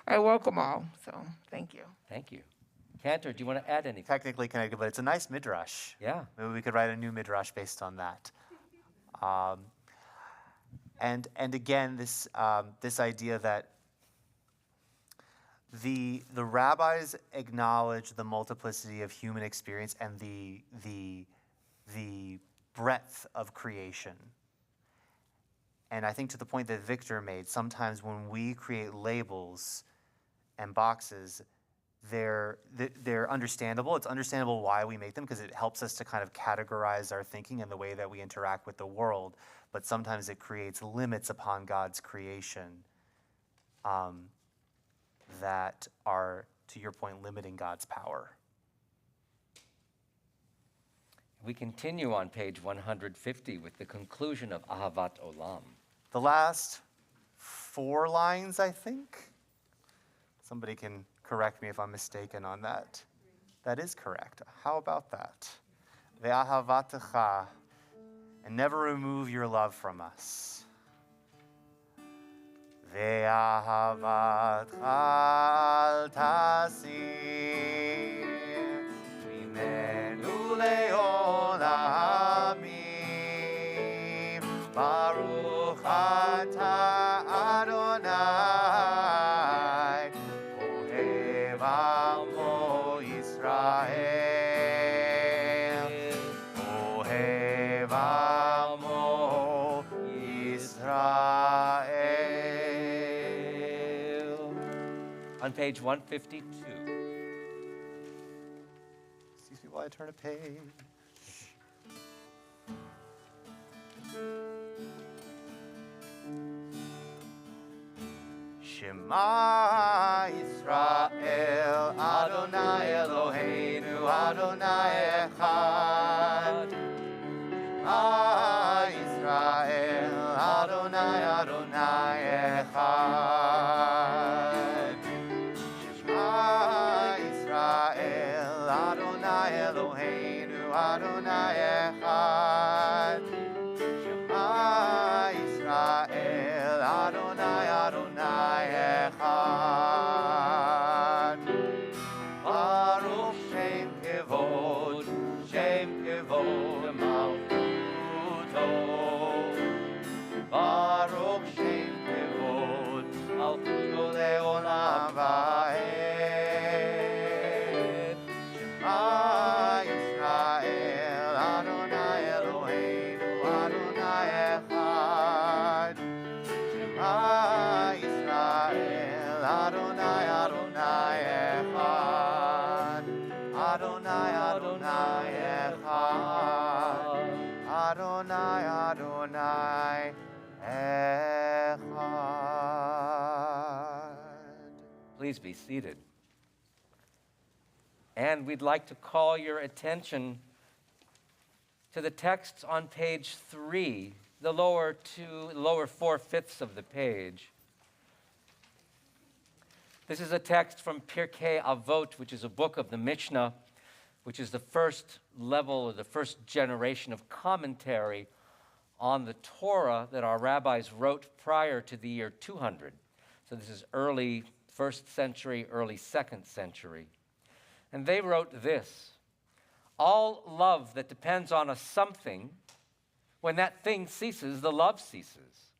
I welcome all, so thank you. Thank you. Cantor, do you want to add anything? Technically connected, but it's a nice midrash. Yeah. Maybe we could write a new midrash based on that. And again, this idea that the rabbis acknowledge the multiplicity of human experience and the breadth of creation. And I think to the point that Victor made, sometimes when we create labels and boxes, they're understandable. It's understandable why we make them because it helps us to kind of categorize our thinking and the way that we interact with the world. But sometimes it creates limits upon God's creation that are, to your point, limiting God's power. We continue on page 150 with the conclusion of Ahavat Olam. The last 4 lines, I think. Somebody can correct me if I'm mistaken on that. That is correct. How about that? Ve'ahavatecha, and never remove your love from us. Ve'ahavatcha al tasir mimenu le'olamim. Baruch atah Adonai, ohev amo Yisrael, ohev amo Yisrael. On page 152. Excuse me while I turn a page. Shema Yisrael, Adonai Eloheinu, Adonai Echad. Shema Yisrael, Adonai, Adonai Echad. Shema Yisrael, Adonai Eloheinu, Adonai Echad. Shema Yisrael, Adonai, Adonai Echad. Baruch Shem Kevod, Shem Kevod Malchuto. Baruch Shem Kevod Malchuto Leolam Va'ed. Shema Yisrael, Adonai Eloheinu, Adonai Echad. Shema Yisrael, Adonai, Adonai Echad. Adonai, Adonai Echad. Adonai, Adonai Echad. Please be seated. And we'd like to call your attention to the texts on page 3, the lower 4/5 of the page. This is a text from Pirkei Avot, which is a book of the Mishnah, which is the first level or the first generation of commentary on the Torah that our rabbis wrote prior to the year 200. So this is early 1st century, early 2nd century. And they wrote this: all love that depends on a something, when that thing ceases, the love ceases.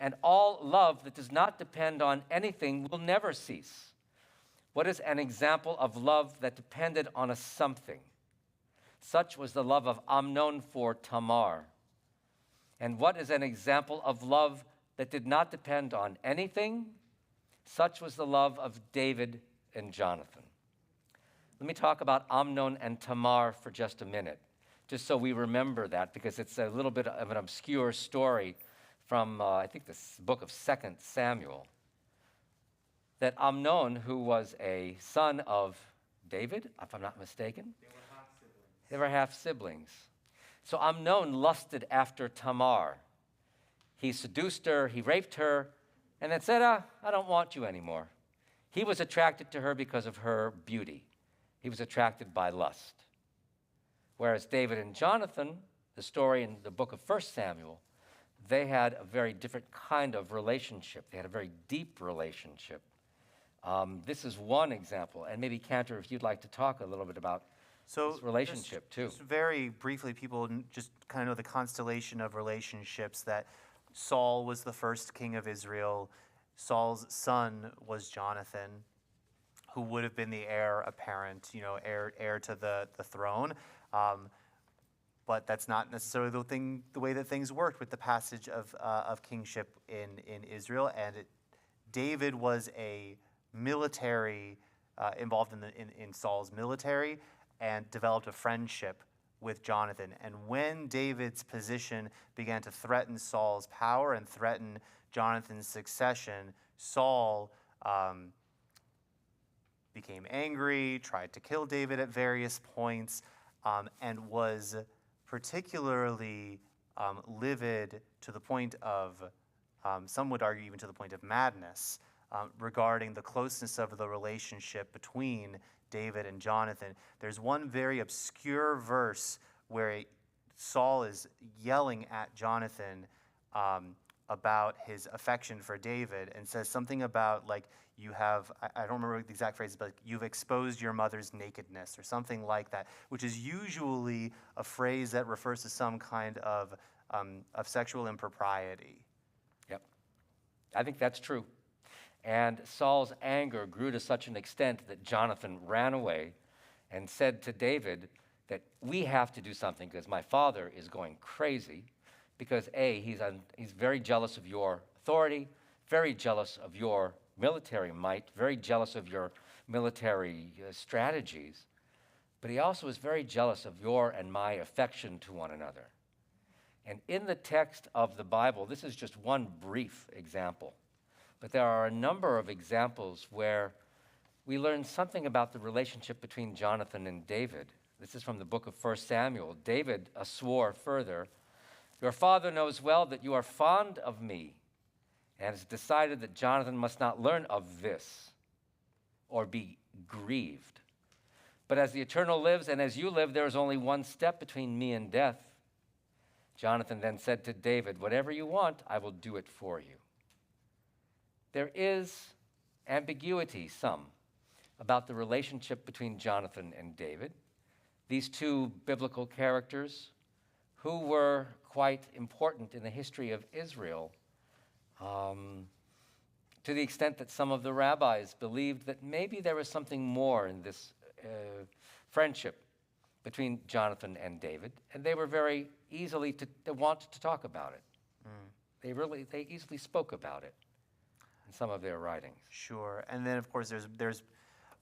And all love that does not depend on anything will never cease. What is an example of love that depended on a something? Such was the love of Amnon for Tamar. And what is an example of love that did not depend on anything? Such was the love of David and Jonathan. Let me talk about Amnon and Tamar for just a minute, just so we remember that, because it's a little bit of an obscure story from, I think, the book of 2 Samuel, that Amnon, who was a son of David, if I'm not mistaken, they were half siblings. So Amnon lusted after Tamar. He seduced her, he raped her, and then said, I don't want you anymore. He was attracted to her because of her beauty. He was attracted by lust. Whereas David and Jonathan, the story in the book of 1 Samuel, they had a very different kind of relationship. They had a very deep relationship. This is one example. And maybe, Cantor, if you'd like to talk a little bit about this relationship, too. Just very briefly, people just kind of know the constellation of relationships, that Saul was the first king of Israel. Saul's son was Jonathan, who would have been the heir apparent, heir to the throne. But that's not necessarily the way that things worked with the passage of kingship in Israel. And David was a military, involved in Saul's military, and developed a friendship with Jonathan. And when David's position began to threaten Saul's power and threaten Jonathan's succession, Saul became angry, tried to kill David at various points, and was particularly livid to the point of, some would argue even to the point of madness, regarding the closeness of the relationship between David and Jonathan. There's one very obscure verse where Saul is yelling at Jonathan about his affection for David, and says something about, like, you have, I don't remember the exact phrase, but like, you've exposed your mother's nakedness, or something like that, which is usually a phrase that refers to some kind of sexual impropriety. Yep. I think that's true. And Saul's anger grew to such an extent that Jonathan ran away and said to David that we have to do something because my father is going crazy because A, he's very jealous of your authority, very jealous of your military might, very jealous of your military strategies, but he also is very jealous of your and my affection to one another. And in the text of the Bible, this is just one brief example, but there are a number of examples where we learn something about the relationship between Jonathan and David. This is from the book of 1 Samuel. David swore further, "Your father knows well that you are fond of me, and has decided that Jonathan must not learn of this or be grieved. But as the Eternal lives and as you live, there is only one step between me and death." Jonathan then said to David, "Whatever you want, I will do it for you." There is ambiguity, some, about the relationship between Jonathan and David, these two biblical characters who were quite important in the history of Israel, to the extent that some of the rabbis believed that maybe there was something more in this friendship between Jonathan and David, and they were very easily they wanted to talk about it. They easily spoke about it in some of their writings. Sure, and then of course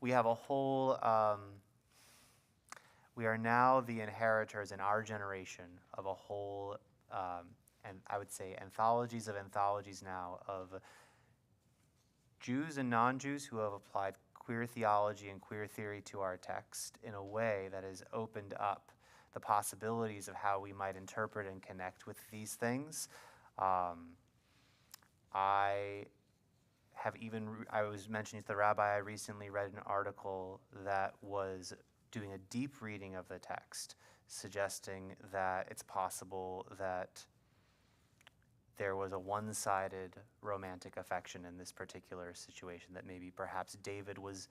we have a whole, we are now the inheritors in our generation of a whole, and I would say anthologies of anthologies now of Jews and non-Jews who have applied queer theology and queer theory to our text in a way that has opened up the possibilities of how we might interpret and connect with these things. I was mentioning to the rabbi, I recently read an article that was doing a deep reading of the text, suggesting that it's possible that there was a one-sided romantic affection in this particular situation, that maybe perhaps David was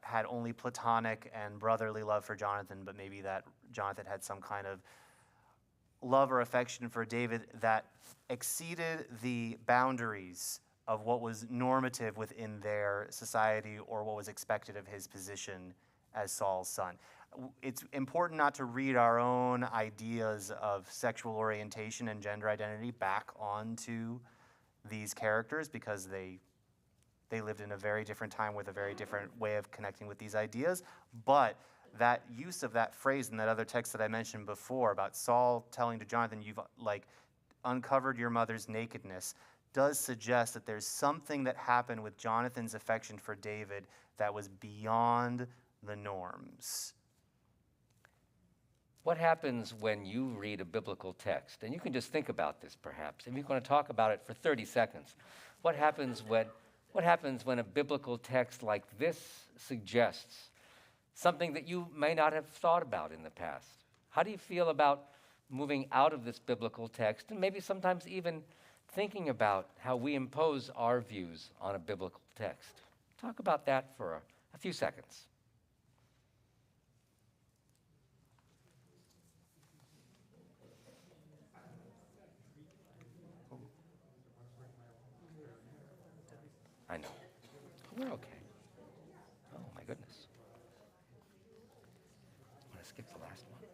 had only platonic and brotherly love for Jonathan, but maybe that Jonathan had some kind of love or affection for David that exceeded the boundaries of what was normative within their society or what was expected of his position as Saul's son. It's important not to read our own ideas of sexual orientation and gender identity back onto these characters, because they lived in a very different time with a very different way of connecting with these ideas. But that use of that phrase in that other text that I mentioned before about Saul telling to Jonathan, "You've uncovered your mother's nakedness," does suggest that there's something that happened with Jonathan's affection for David that was beyond the norms. What happens when you read a biblical text? And you can just think about this perhaps, and we're going to talk about it for 30 seconds. What happens when a biblical text like this suggests something that you may not have thought about in the past? How do you feel about moving out of this biblical text and maybe sometimes even thinking about how we impose our views on a biblical text? Talk about that for a few seconds. I know. We're okay. Oh, my goodness. I'm going to skip the last one.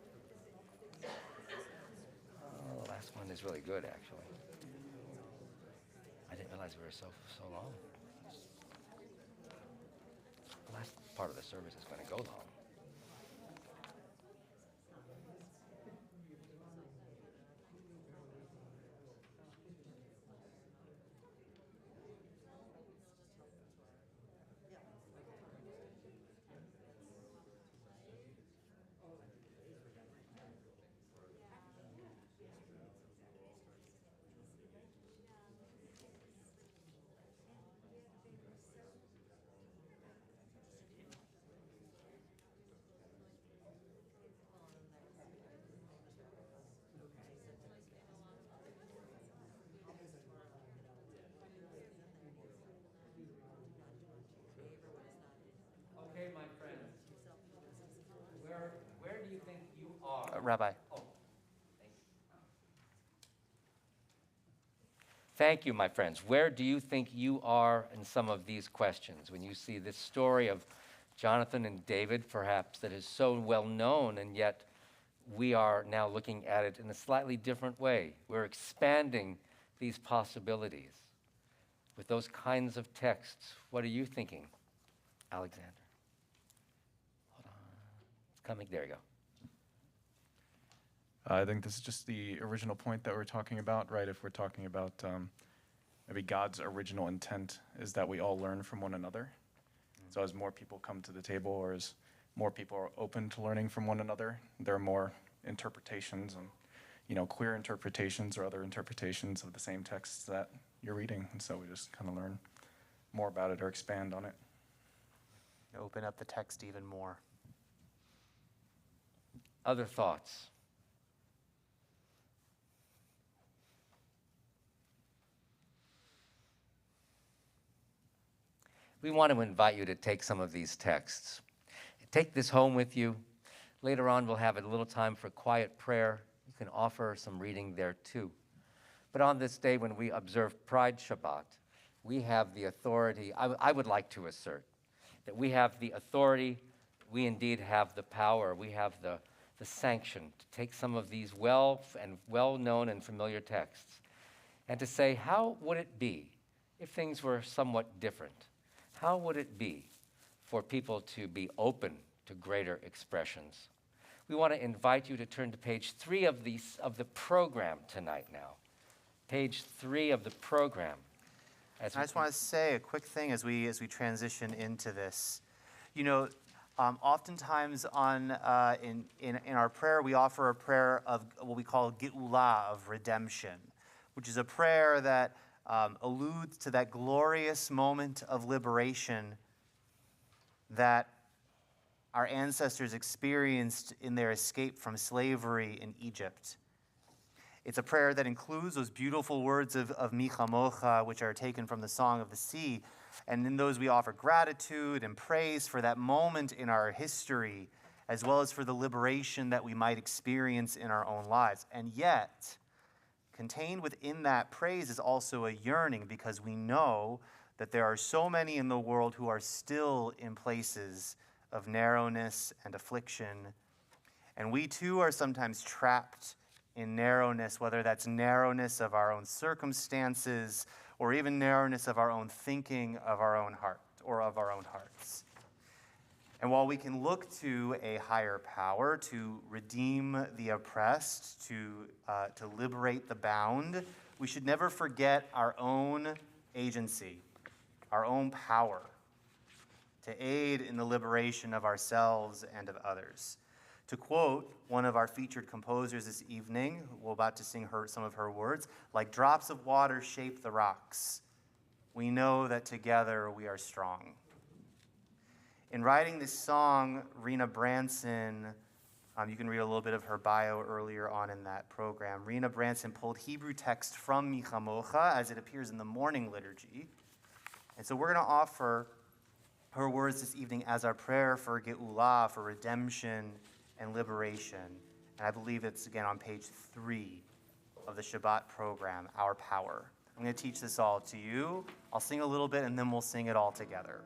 Oh, the last one is really good, actually. I didn't realize we were so long. The last part of the service is going to go long. Rabbi. Thank you, my friends. Where do you think you are in some of these questions? When you see this story of Jonathan and David, perhaps, that is so well known, and yet we are now looking at it in a slightly different way. We're expanding these possibilities with those kinds of texts. What are you thinking, Alexander? Hold on. It's coming. There you go. I think this is just the original point that we're talking about, right? If we're talking about maybe God's original intent is that we all learn from one another. So as more people come to the table, or as more people are open to learning from one another, there are more interpretations and, queer interpretations or other interpretations of the same texts that you're reading. And so we just kind of learn more about it or expand on it. Open up the text even more. Other thoughts? We want to invite you to take some of these texts. Take this home with you. Later on, we'll have a little time for quiet prayer. You can offer some reading there too. But on this day when we observe Pride Shabbat, we have the authority, I would like to assert, that we have the authority, we indeed have the power, we have the sanction to take some of these well-known and familiar texts and to say, how would it be if things were somewhat different? How would it be for people to be open to greater expressions? We want to invite you to turn to page 3 of the program tonight now. Page 3 of the program. I just want to say a quick thing as we transition into this. Oftentimes in our prayer, we offer a prayer of what we call Geulah, of redemption, which is a prayer that alludes to that glorious moment of liberation that our ancestors experienced in their escape from slavery in Egypt. It's a prayer that includes those beautiful words of Mi Chamocha, which are taken from the Song of the Sea. And in those we offer gratitude and praise for that moment in our history, as well as for the liberation that we might experience in our own lives. And yet, contained within that praise is also a yearning, because we know that there are so many in the world who are still in places of narrowness and affliction. And we too are sometimes trapped in narrowness, whether that's narrowness of our own circumstances or even narrowness of our own thinking of our own heart or of our own hearts. And while we can look to a higher power to redeem the oppressed, to liberate the bound, we should never forget our own agency, our own power to aid in the liberation of ourselves and of others. To quote one of our featured composers this evening, we're about to sing some of her words, like drops of water shape the rocks. We know that together we are strong. In writing this song, Rena Branson, you can read a little bit of her bio earlier on in that program. Rena Branson pulled Hebrew text from Mi Chamocha as it appears in the morning liturgy. And so we're going to offer her words this evening as our prayer for Geulah, for redemption and liberation. And I believe it's, again, on page 3 of the Shabbat program, Our Power. I'm going to teach this all to you. I'll sing a little bit, and then we'll sing it all together.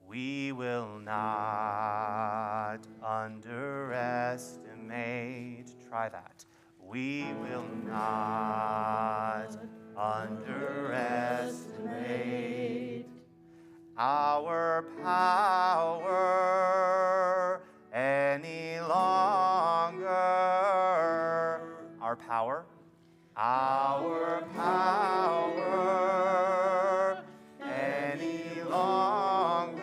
We will not underestimate, try that. We will not underestimate our power any longer. Our power. Our power any longer.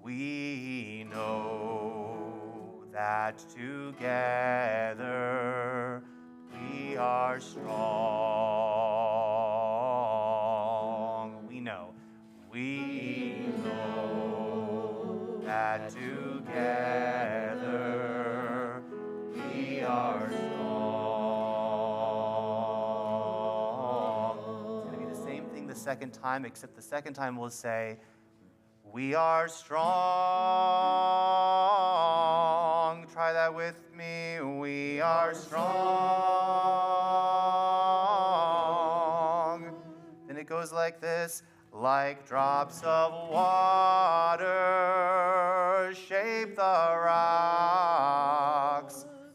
We know that together we are strong. We know that together we are strong. It's going to be the same thing the second time, except the second time we'll say, We are strong. Try that with me. We are strong. Then it goes like this. Like drops of water shape the rocks.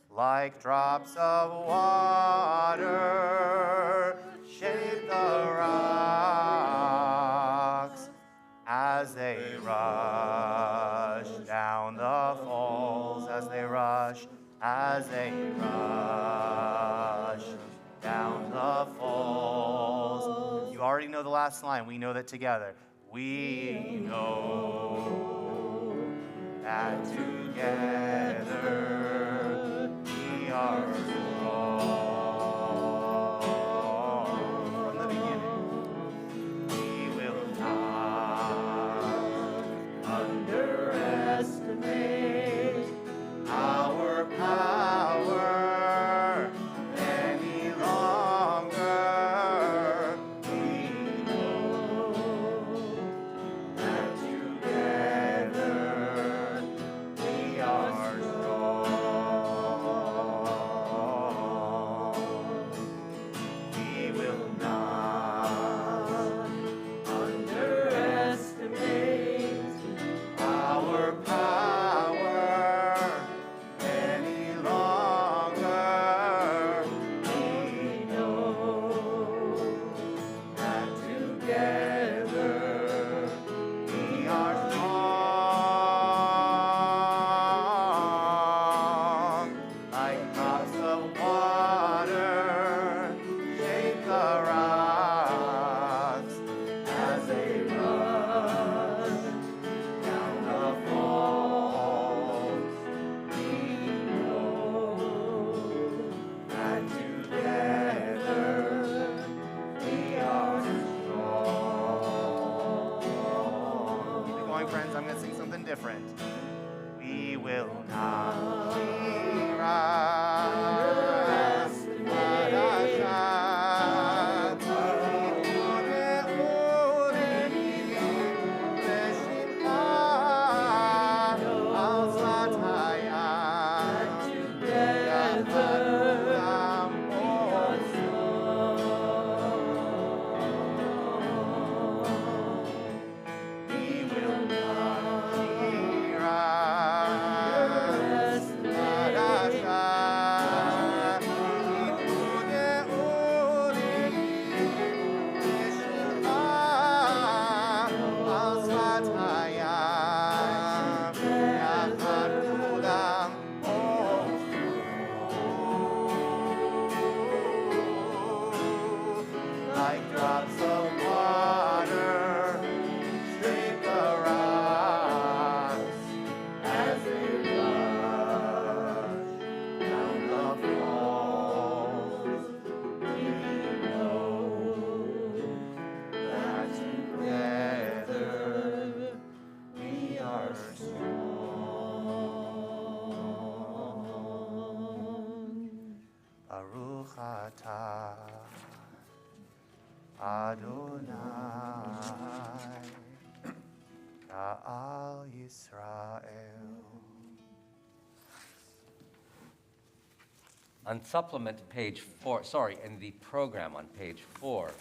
Like drops of water shape the rocks. As they rush down the falls, as they rush down the falls. You already know the last line. We know that together. We know that together we are strong. From the beginning, we will not underestimate our power any longer. We know that together we are strong. We will not underestimate our power any longer. We know that together we are strong. Like drops of water shape the rocks as they rush down the falls. We know that together we are strong. Keep it going, friends. I'm going to sing something different. We will not like drops of water shape the rocks as they rush down the falls. We know that together we are strong. Baruch atah Adonai, Ga'al Yisrael. On supplement page 4, in the program on page 4,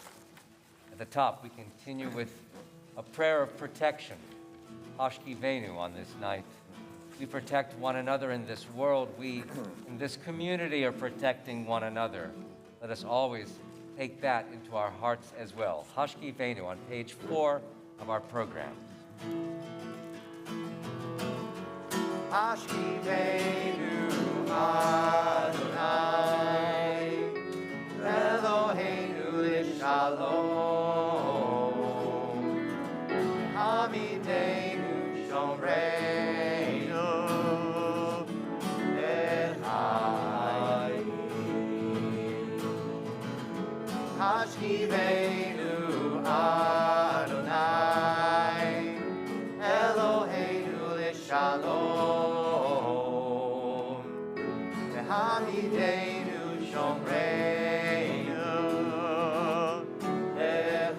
at the top we continue with a prayer of protection. Hashkivenu on this night. We protect one another in this world. We, in this community, are protecting one another. Let us always take that into our hearts as well. Hashkivenu on page 4 of our program. Hashkivenu Adonai, Eloheinu l'shalom, Hamidenu shomreinu l'chaim. Hashkivenu Adonai, Eloheinu l'shalom, Hamidenu shomreinu l'chaim.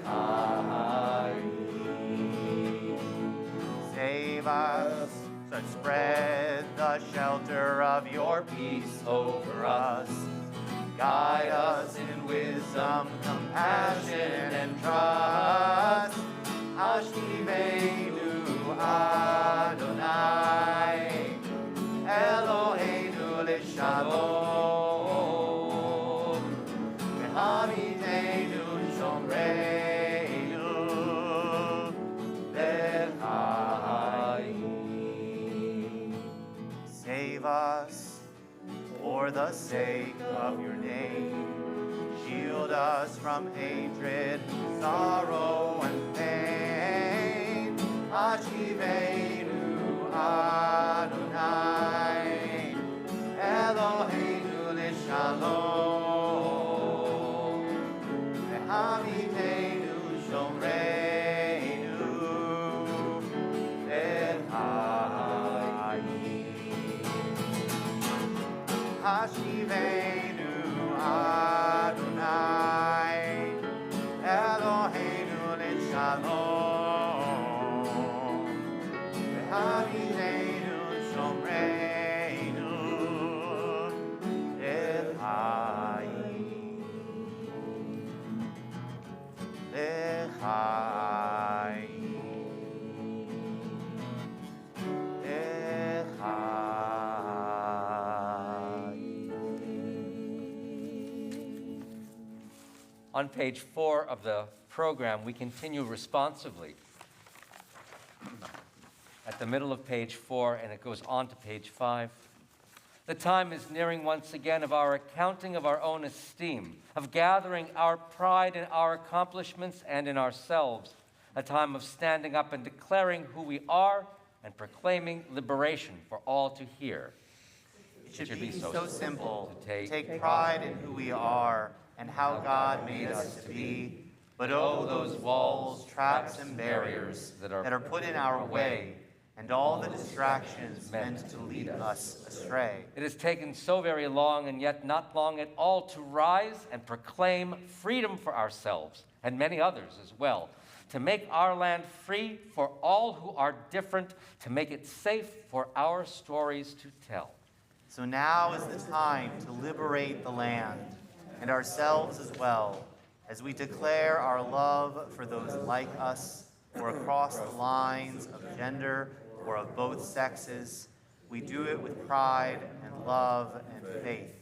of your peace over us. Guide us in wisdom, compassion, and trust. Hashivenu Adonai, Eloheinu l'shalom, V'hamidenu shomreinu l'chaim. Save us for the sake of your name. Shield us from hatred, sorrow, and pain. Hashivenu Adonai, Eloheinu l'shalom, V'hamidenu shomreinu l'chaim. Hashivenu Adonai, Eloheinu l'shalom, V'hamidenu shomreinu l'chaim. On page 4 of the program, we continue responsively. At the middle of page 4, and it goes on to page 5. The time is nearing once again of our accounting of our own esteem, of gathering our pride in our accomplishments and in ourselves, a time of standing up and declaring who we are and proclaiming liberation for all to hear. It should be so simple to take pride in who we are and how God made us to be. But oh, those walls, traps, and barriers that are put in our way, and all the distractions meant to lead us astray. It has taken so very long, and yet not long at all, to rise and proclaim freedom for ourselves, and many others as well, to make our land free for all who are different, to make it safe for our stories to tell. So now is the time to liberate the land, and ourselves as well, as we declare our love for those like us, or across the lines of gender or of both sexes. We do it with pride and love and faith,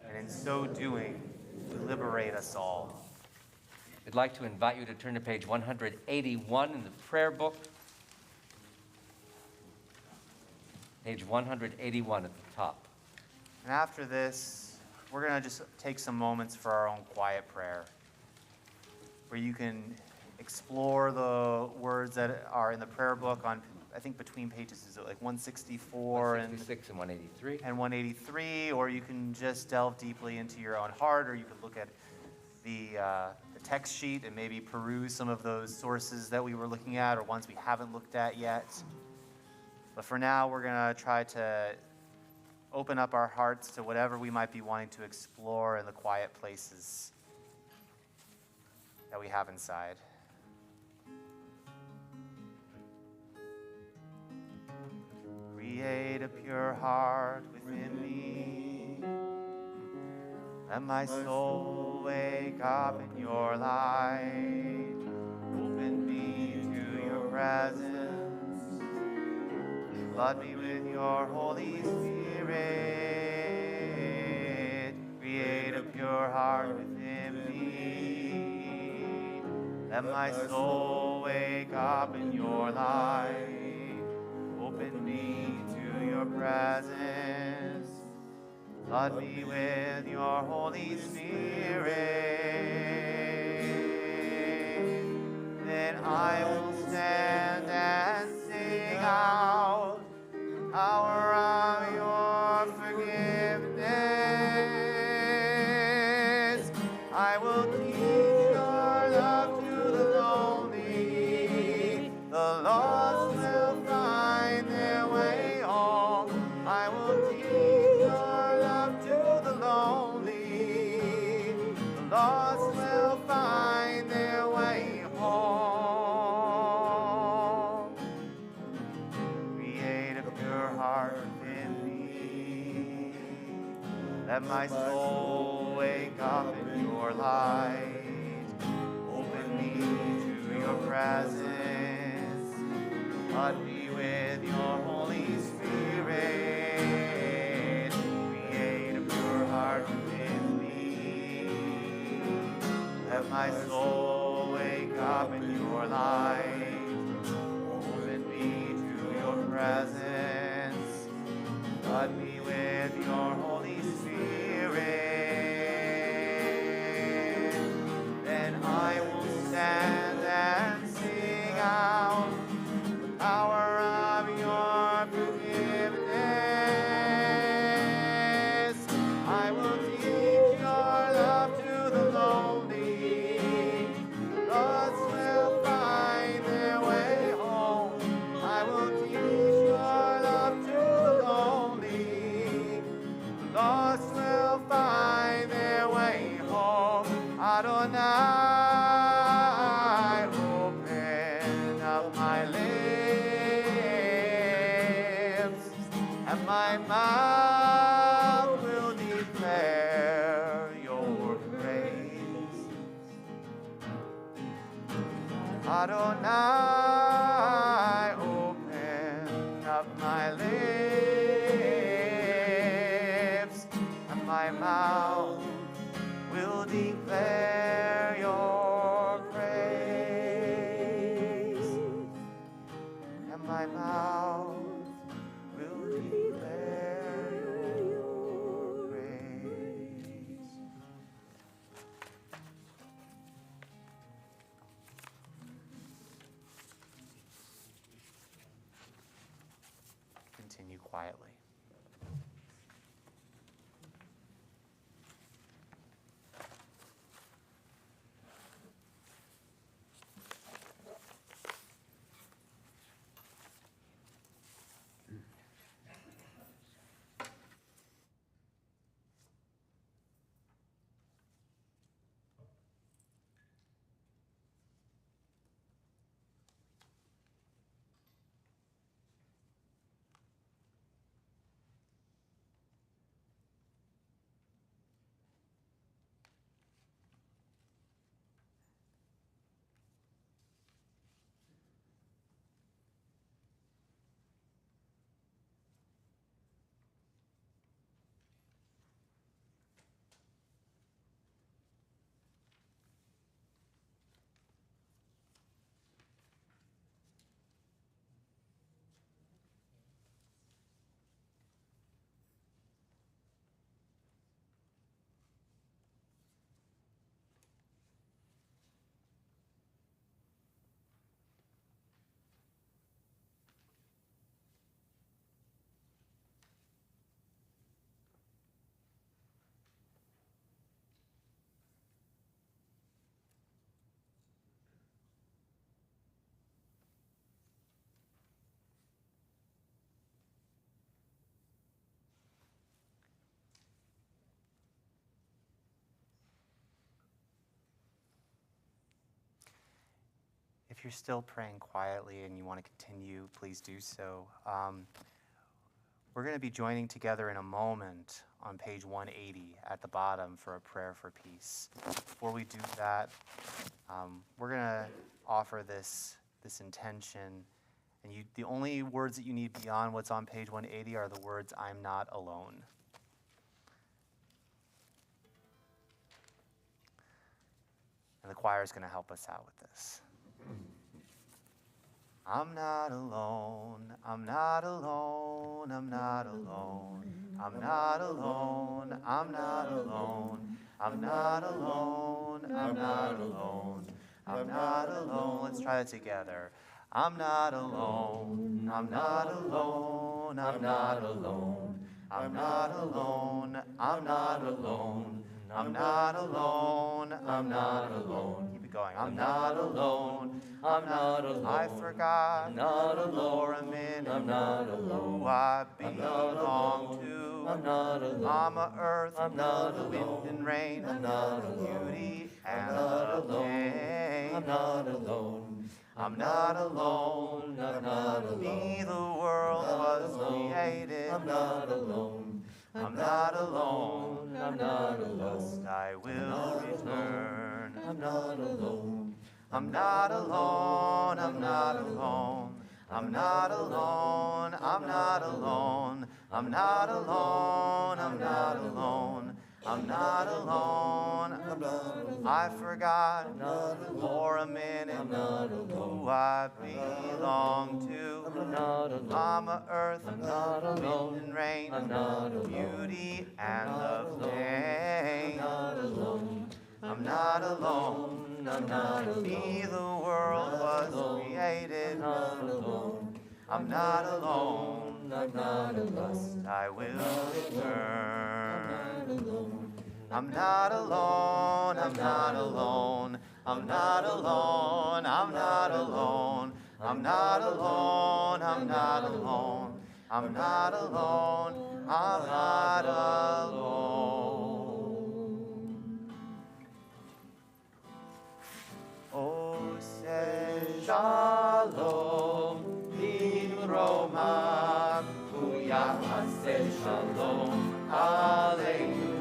and in so doing, we liberate us all. I'd like to invite you to turn to page 181 in the prayer book. Page 181 at the top. And after this, we're going to just take some moments for our own quiet prayer, where you can explore the words that are in the prayer book on, I think between pages, is it like 164 166 and 183? And 183, or you can just delve deeply into your own heart, or you can look at the text sheet and maybe peruse some of those sources that we were looking at, or ones we haven't looked at yet. But for now, we're going to try to open up our hearts to whatever we might be wanting to explore in the quiet places that we have inside. Create a pure heart within me. Let my soul wake up in your light. Open me to your presence. Flood me with your Holy Spirit. Create a pure heart within me. Let my soul wake up in your light. Open me to your presence. Flood me with your Holy Spirit. Then I will stand and sing out power of your forgiveness. I will teach your love to the lonely. The lost will find their way home. I will teach your love to the lonely. The lost will find their way home. Create a pure heart within me. Let my soul wake up in your light. Open me to your presence. Flood me with your Holy Spirit. Create a pure heart within me. Let my soul wake up in your light. Open me to your presence. Flood me with your Holy Spirit. Then I will stand and sing out the power of your forgiveness. I will teach your love to the lonely. Lost will find their way home. I will teach your love to the lonely. Lost will find their way home. Adonai, open up my lips, and my mouth will declare your praise. Adonai, open up my lips, and my mouth will declare your praise. And my mouth will declare your praise. Continue quietly. If you're still praying quietly and you want to continue, please do so. We're going to be joining together in a moment on page 180 at the bottom for a prayer for peace. Before we do that, we're going to offer this intention, and the only words that you need beyond what's on page 180 are the words, "I'm not alone." And the choir is going to help us out with this. I'm not alone, I'm not alone, I'm not alone, I'm not alone, I'm not alone, I'm not alone, I'm not alone, I'm not alone. Let's try it together. I'm not alone, I'm not alone, I'm not alone, I'm not alone, I'm not alone, I'm not alone, I'm not alone. Keep it going. I'm not alone, I'm not alone. I forgot for a minute who I belong to. I'm not alone. Mama Earth, I'm not alone. Wind and rain, I'm not alone. Beauty and the pain, I'm not alone. I'm not alone, I'm not alone. Me, the world was created. I'm not alone. I'm not alone, I'm not alone. I will return. I'm not alone. I'm not alone, I'm not alone. I'm not alone, I'm not alone. I'm not alone, I'm not alone. I'm not alone. I forgot for a minute who I belong to. Mama Earth, wind and rain, beauty and love pain. I'm not alone. Me, the world was created. I'm not alone. I will return. I'm not alone. I'm not alone. I'm not alone. I'm not alone. I'm not alone. I'm not alone. I'm not alone. I'm not alone. Oh, say Shalom, Roma, Say Shalom, Aleinu,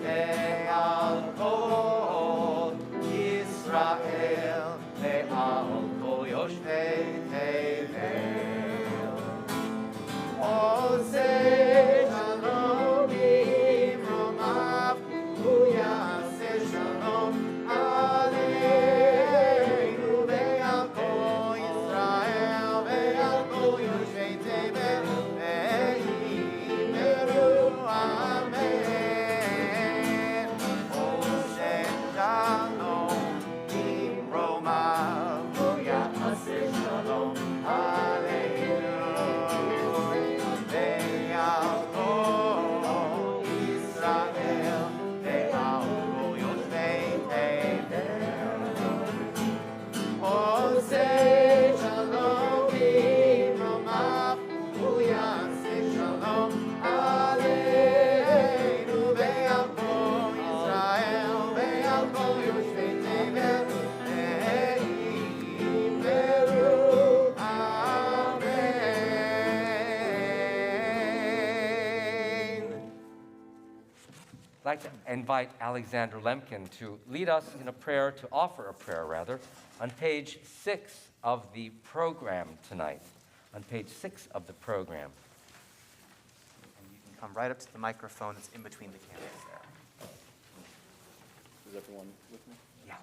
Ve'al Kol Yisrael, Ve'al Kol Yoshvei Tevel. Oh, say Shalom, Roma, Say Shalom, Aleinu, Ve'al Kol Yisrael, Ve'al Kol Yoshvei Tevel, Ve'imeru, Amen. Oh, say Shalom, Roma, Say Shalom, Aleinu, Ve'al Kol Yisrael, Ve'al Kol Yoshvei Tevel. Oh, say Shalom, Roma, say Shalom, Aleinu, Ve'al Kol Yisrael, Ve'al Kol Yoshvei Tevel, Ve'imeru, Amen. I'd like to invite Alexander Lemkin to lead us in a prayer, to offer a prayer rather, on page 6 of the program tonight. On page 6 of the program. And you can come right up to the microphone that's in between the cameras there. Is everyone with me? Yeah.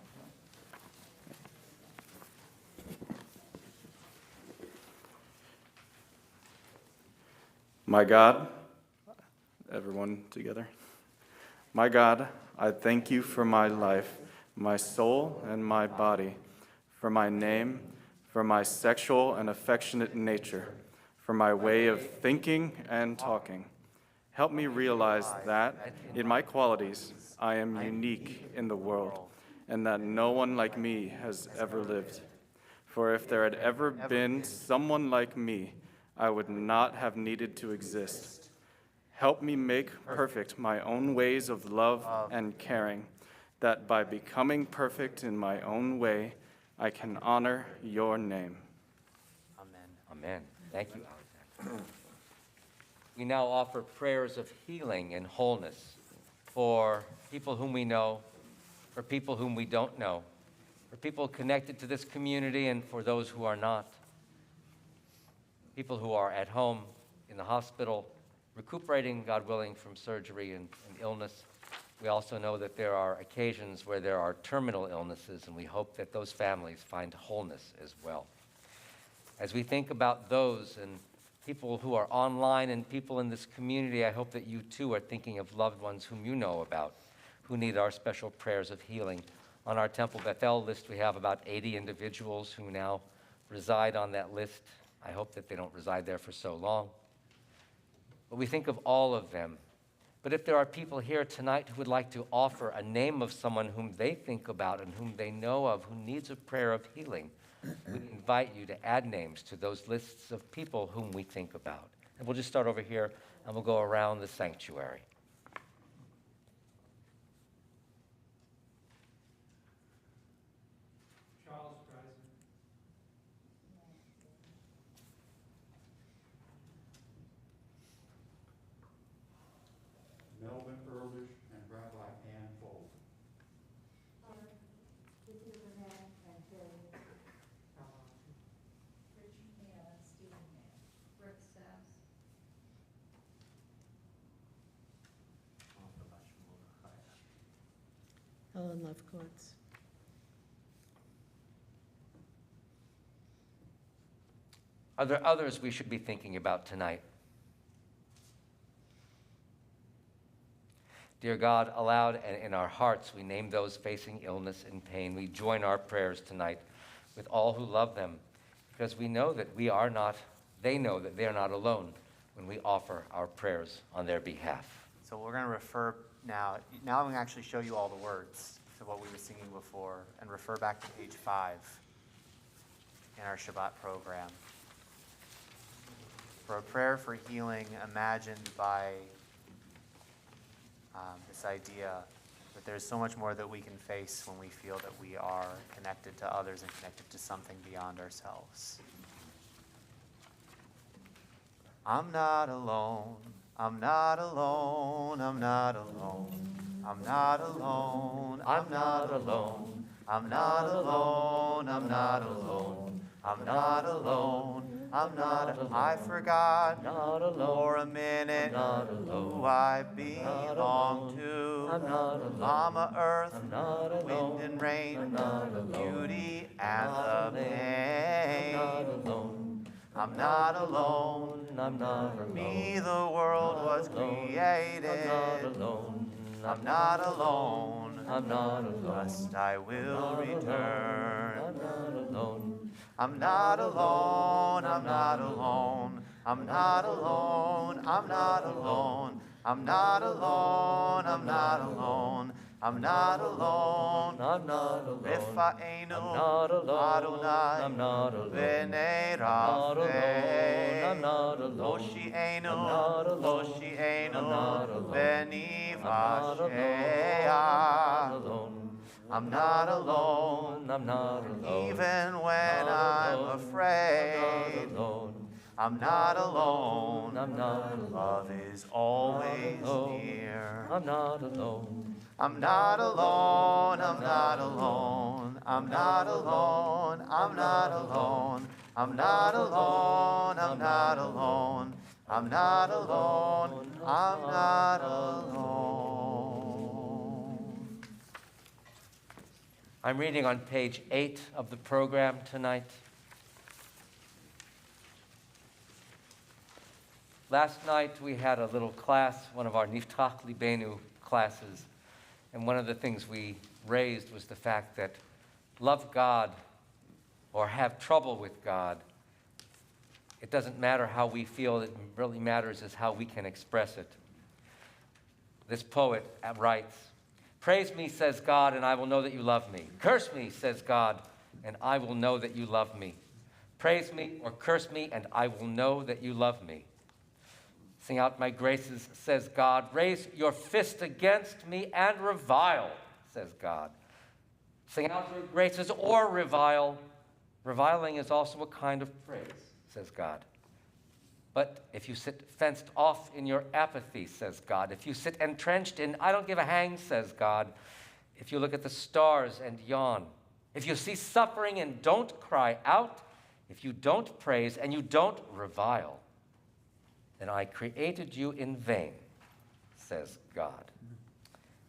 My God, everyone together. My God, I thank you for my life, my soul, and my body, for my name, for my sexual and affectionate nature, for my way of thinking and talking. Help me realize that, in my qualities, I am unique in the world, and that no one like me has ever lived. For if there had ever been someone like me, I would not have needed to exist. Help me make perfect my own ways of love and caring, that by becoming perfect in my own way, I can honor your name. Amen. Amen. Thank you, Alexander. We now offer prayers of healing and wholeness for people whom we know, for people whom we don't know, for people connected to this community and for those who are not. People who are at home, in the hospital, recuperating, God willing, from surgery and illness. We also know that there are occasions where there are terminal illnesses, and we hope that those families find wholeness as well. As we think about those and people who are online and people in this community, I hope that you too are thinking of loved ones whom you know about, who need our special prayers of healing. On our Temple Bethel list, we have about 80 individuals who now reside on that list. I hope that they don't reside there for so long. But we think of all of them. But if there are people here tonight who would like to offer a name of someone whom they think about and whom they know of who needs a prayer of healing, we invite you to add names to those lists of people whom we think about. And we'll just start over here, and we'll go around the sanctuary. Kodesh and Rabbi Ann Fold. Helen Lefkowitz. Are there others we should be thinking about tonight? Dear God, aloud and in our hearts, we name those facing illness and pain. We join our prayers tonight with all who love them, because we know that we are not, they know that they are not alone when we offer our prayers on their behalf. So we're going to refer now I'm going to actually show you all the words to what we were singing before, and refer back to page 5 in our Shabbat program. For a prayer for healing imagined by this idea that there's so much more that we can face when we feel that we are connected to others and connected to something beyond ourselves. I'm not alone, I'm not alone, I'm not alone, I'm not alone, I'm not alone, I'm not alone, I'm not alone, I'm not alone. I'm not, I forgot for a minute who I belong to. Mama Earth, wind and rain, beauty and the pain. I'm not alone, for me the world was created. I'm not alone, trust I will return. I'm not alone, I'm not alone, I'm not alone, I'm not alone, I'm not alone, I'm not alone, I'm not alone, I'm not alone, Rifa'enu, Adonai, B'nei Rafeh, Moshi'enu, B'nei Vasheah. I'm not alone, even when I'm afraid. I'm not alone, love is always near. I'm not alone, I'm not alone, I'm not alone, I'm not alone, I'm not alone, I'm not alone, I'm not alone, I'm not alone, I'm not alone. I'm reading on page 8 of the program tonight. Last night we had a little class, one of our Niftach Libenu classes, and one of the things we raised was the fact that love God or have trouble with God, it doesn't matter how we feel, it really matters is how we can express it. This poet writes, "Praise me, says God, and I will know that you love me. Curse me, says God, and I will know that you love me. Praise me or curse me, and I will know that you love me. Sing out my graces, says God. Raise your fist against me and revile, says God. Sing out your graces or revile. Reviling is also a kind of praise, says God. But if you sit fenced off in your apathy, says God, if you sit entrenched in I don't give a hang, says God, if you look at the stars and yawn, if you see suffering and don't cry out, if you don't praise and you don't revile, then I created you in vain, says God."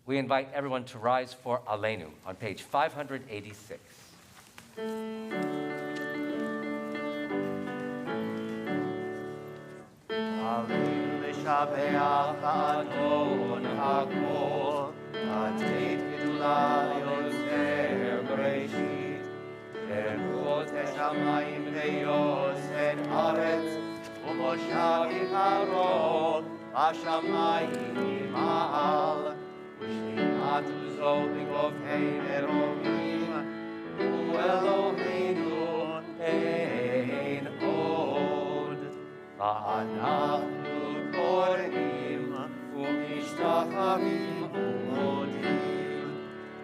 We invite everyone to rise for Aleinu on page 586. Aleinu l'shabeach Adon hakol, Ateit gedula yoser bereshit, Ruot hashamayim ve'yosed haaretz, Umoshav yikaro hashamayim ma'al, Ushlimat uzo b'govhei meromim, U'Eloheinu ein od. Va'anachnu koreim u'mishtachavim u'modim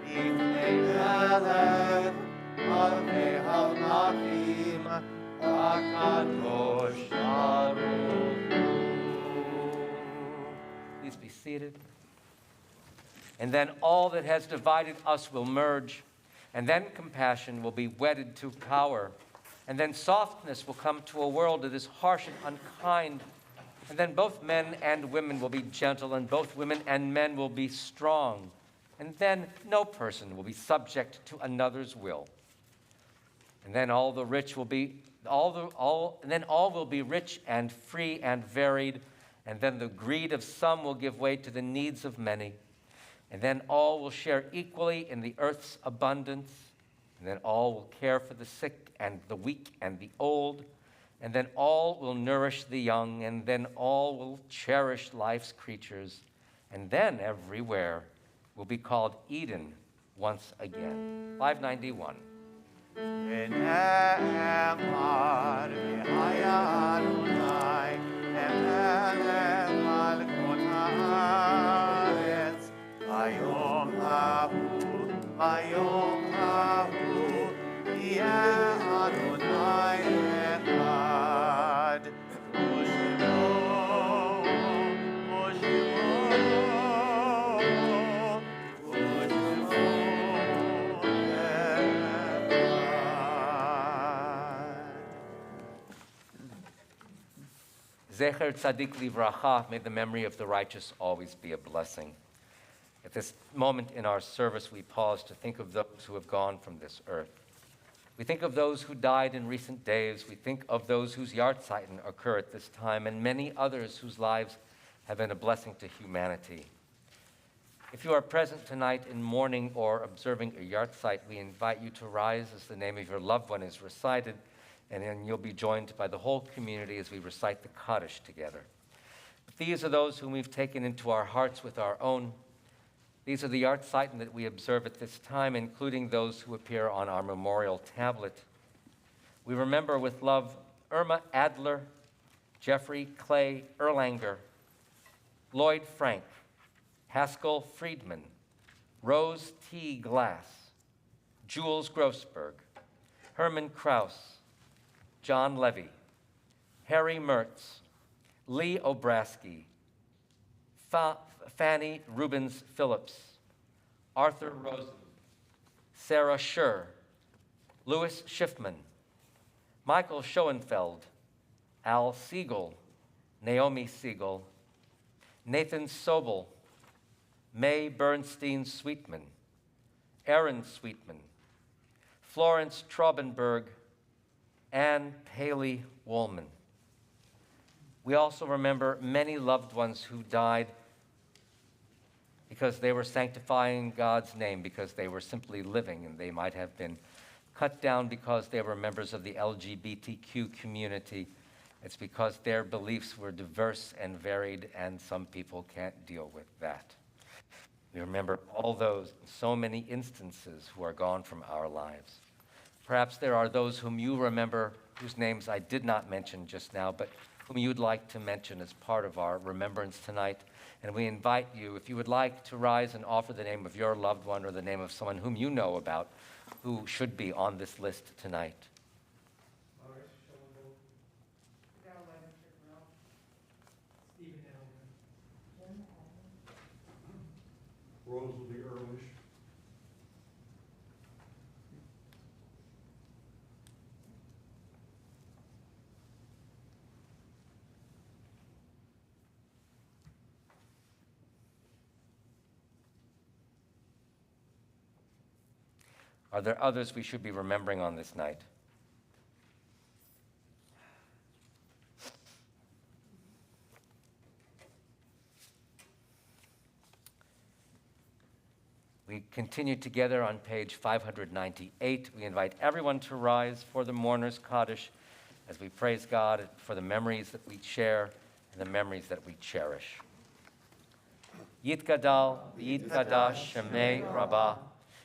B'fnei Melech Malkei HaMelachim HaKadosh Baruch Hu. Please be seated. And then all that has divided us will merge. And then compassion will be wedded to power. And then softness will come to a world that is harsh and unkind. And then both men and women will be gentle, and both women and men will be strong. And then no person will be subject to another's will. And then all the rich will be and then all will be rich and free and varied. And then the greed of some will give way to the needs of many. And then all will share equally in the earth's abundance. And then all will care for the sick and the weak and the old. And then all will nourish the young. And then all will cherish life's creatures. And then everywhere will be called Eden once again. 591. Zecher Tzadik Livracha, may the memory of the righteous always be a blessing. At this moment in our service, we pause to think of those who have gone from this earth. We think of those who died in recent days. We think of those whose Yartzeiten occur at this time, and many others whose lives have been a blessing to humanity. If you are present tonight in mourning or observing a Yartzeit, we invite you to rise as the name of your loved one is recited, and then you'll be joined by the whole community as we recite the Kaddish together. But these are those whom we've taken into our hearts with our own. These are the Yartzeiten that we observe at this time, including those who appear on our memorial tablet. We remember with love Irma Adler, Jeffrey Clay Erlanger, Lloyd Frank, Haskell Friedman, Rose T. Glass, Jules Grossberg, Herman Krause, John Levy, Harry Mertz, Lee Obrasky, Fanny Rubens Phillips, Arthur Rosen, Sarah Schur, Louis Schiffman, Michael Schoenfeld, Al Siegel, Naomi Siegel, Nathan Sobel, May Bernstein Sweetman, Aaron Sweetman, Florence Traubenberg, Anne Paley Woolman. We also remember many loved ones who died because they were sanctifying God's name, because they were simply living, and they might have been cut down because they were members of the LGBTQ community. It's because their beliefs were diverse and varied, and some people can't deal with that. We remember all those, so many instances, who are gone from our lives. Perhaps there are those whom you remember whose names I did not mention just now, but whom you'd like to mention as part of our remembrance tonight. And we invite you, if you would like, to rise and offer the name of your loved one or the name of someone whom you know about who should be on this list tonight. Rosalie Ehrlich. Are there others we should be remembering on this night? We continue together on page 598. We invite everyone to rise for the mourner's Kaddish as we praise God for the memories that we share and the memories that we cherish. Yitgadal, Yitkadash, Shemei Rabbah,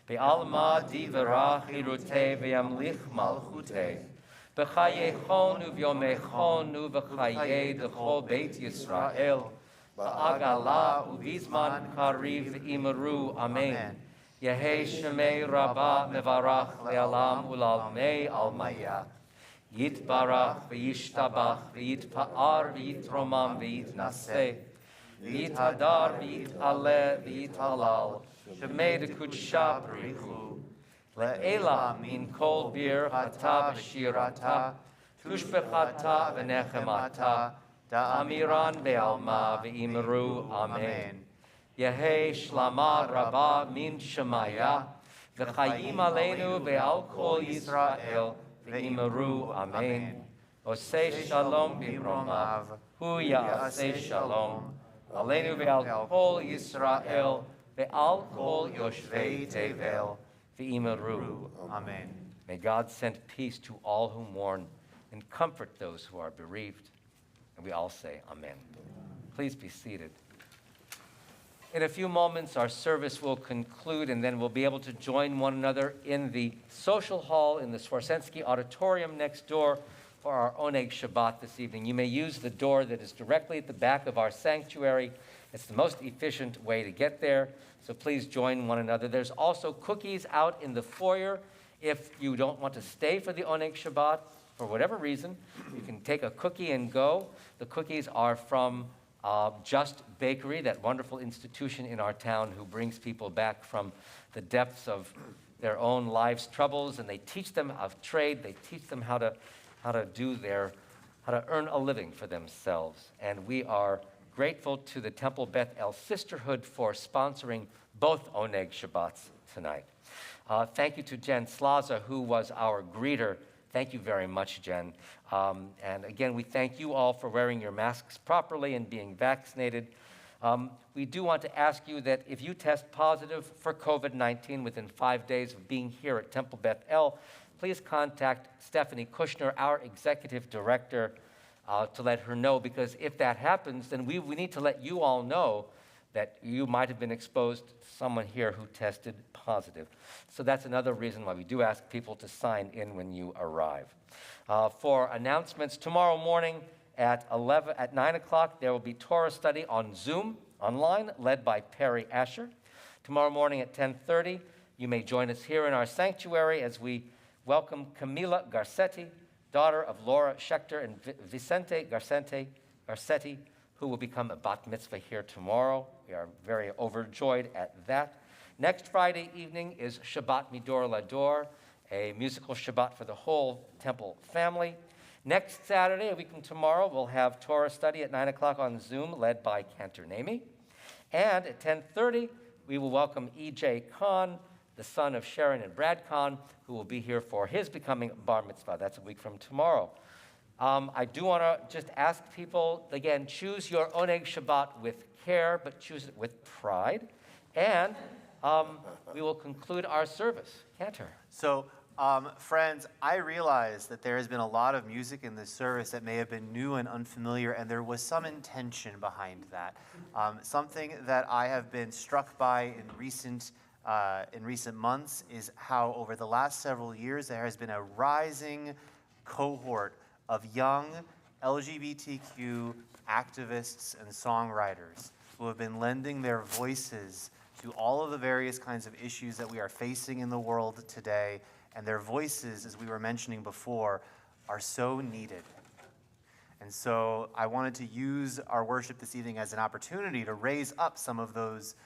Be'alma divarach irute ve'yamlich malchute, B'chayechon u'vyomechon u'v'chayei d'chol Beit Yisrael, Ba'agala u'bizman kariv imaru, Amen. Yehei Shemei Rabbah mevarach le'alam u'lalmei almaya, Yitbarach ve'yishtabach ve'yitpa'ar ve'yitromam ve'yitnaseh, v'yitadar v'yit'aleh v'yit'alal, shemei dekudshah b'richu, le'ela min kol bir chata v'shirata, tushbechata v'nechemata, da'amiran be'alma v'imru, amen. Yehi shlama rabba min shemaya, v'chayim aleinu ve'al kol Yisrael, v'imru, amen. Oseh shalom b'mromav, hu ya'aseh shalom, aleinu ve'al kol Yisrael, ve'al kol yoshvei tevel, v'imru, amen. May God send peace to all who mourn and comfort those who are bereaved. And we all say amen. Please be seated. In a few moments, our service will conclude, and then we'll be able to join one another in the social hall in the Swarsensky Auditorium next door for our Oneg Shabbat this evening. You may use the door that is directly at the back of our sanctuary. It's the most efficient way to get there, so please join one another. There's also cookies out in the foyer. If you don't want to stay for the Oneg Shabbat, for whatever reason, you can take a cookie and go. The cookies are from Just Bakery, that wonderful institution in our town who brings people back from the depths of their own life's troubles, and they teach them of trade. They teach them how to earn a living for themselves. And we are grateful to the Temple Beth El Sisterhood for sponsoring both Oneg Shabbats tonight. Thank you to Jen Slaza, who was our greeter. Thank you very much, Jen. And again, we thank you all for wearing your masks properly and being vaccinated. We do want to ask you that if you test positive for COVID-19 within 5 days of being here at Temple Beth El, please contact Stephanie Kushner, our executive director, to let her know, because if that happens, then we need to let you all know that you might have been exposed to someone here who tested positive. So that's another reason why we do ask people to sign in when you arrive. For announcements, tomorrow morning at 9 o'clock, there will be Torah study on Zoom, online, led by Perry Asher. Tomorrow morning at 10:30, you may join us here in our sanctuary as we welcome Camila Garcetti, daughter of Laura Schechter and Vicente Garcetti, who will become a bat mitzvah here tomorrow. We are very overjoyed at that. Next Friday evening is Shabbat Midor Lador, a musical Shabbat for the whole temple family. Next Saturday, a week from tomorrow, we'll have Torah study at 9 o'clock on Zoom, led by Cantor Nami. And at 10:30, we will welcome E.J. Kahn, the son of Sharon and Brad Kahn, who will be here for his becoming bar mitzvah. That's a week from tomorrow. I do want to just ask people, again, choose your Oneg Shabbat with care, but choose it with pride. And we will conclude our service. Cantor. So, friends, I realize that there has been a lot of music in this service that may have been new and unfamiliar, and there was some intention behind that. Something that I have been struck by in recent months is how over the last several years there has been a rising cohort of young LGBTQ activists and songwriters who have been lending their voices to all of the various kinds of issues that we are facing in the world today. And their voices, as we were mentioning before, are so needed. And so I wanted to use our worship this evening as an opportunity to raise up some of those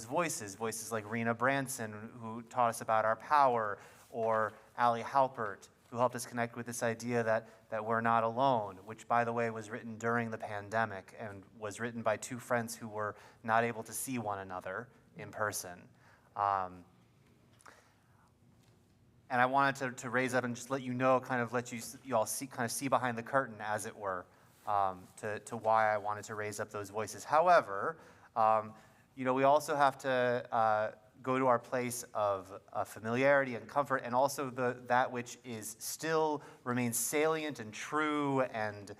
voices like Rena Branson, who taught us about our power, or Allie Halpert, who helped us connect with this idea that we're not alone, which, by the way, was written during the pandemic and was written by two friends who were not able to see one another in person. And I wanted to raise up and just let you know, let you all see behind the curtain, as it were, to why I wanted to raise up those voices. However, we also have to go to our place of familiarity and comfort, and also that which is still remains salient and true and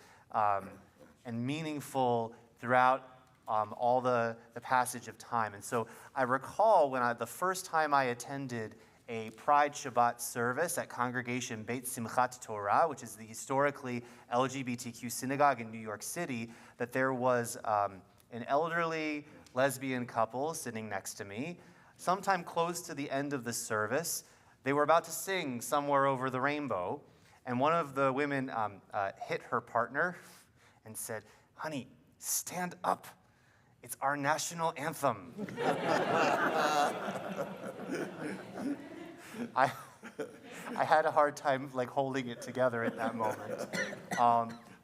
meaningful throughout all the passage of time. And so I recall when the first time I attended a Pride Shabbat service at Congregation Beit Simchat Torah, which is the historically LGBTQ synagogue in New York City, that there was an elderly lesbian couple sitting next to me. Sometime close to the end of the service, they were about to sing Somewhere Over the Rainbow, and one of the women hit her partner and said, "Honey, stand up." It's our national anthem. I had a hard time like holding it together at that moment.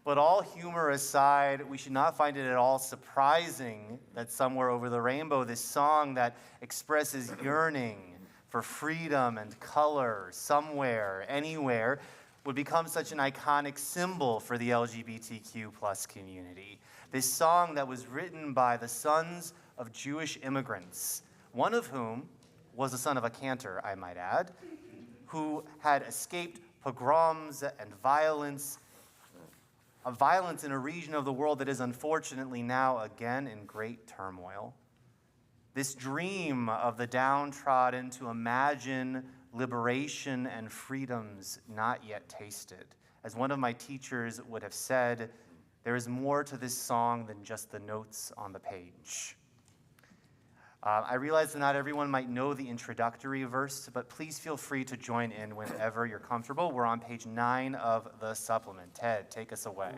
But all humor aside, we should not find it at all surprising that somewhere over the rainbow, this song that expresses yearning for freedom and color somewhere, anywhere, would become such an iconic symbol for the LGBTQ plus community. This song that was written by the sons of Jewish immigrants, one of whom was the son of a cantor, I might add, who had escaped pogroms and violence in a region of the world that is unfortunately now again in great turmoil. This dream of the downtrodden to imagine liberation and freedoms not yet tasted. As one of my teachers would have said, there is more to this song than just the notes on the page. I realize that not everyone might know the introductory verse, but please feel free to join in whenever you're comfortable. We're on page 9 of the supplement. Ted, take us away.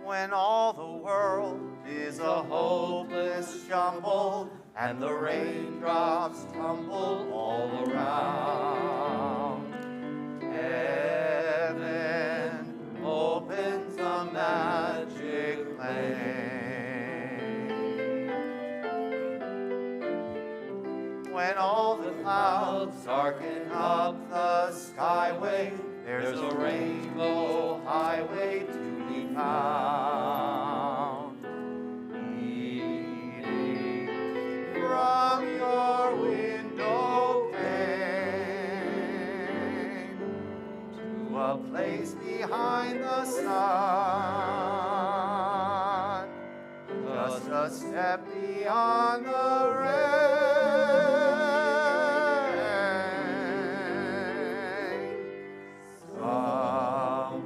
When all the world is a hopeless jumble and the raindrops tumble all around, heaven opens a magic lane. When all the clouds darken up the skyway, there's a rainbow highway to be found. Leading from your window pane to a place behind the sun, just a step beyond the rain.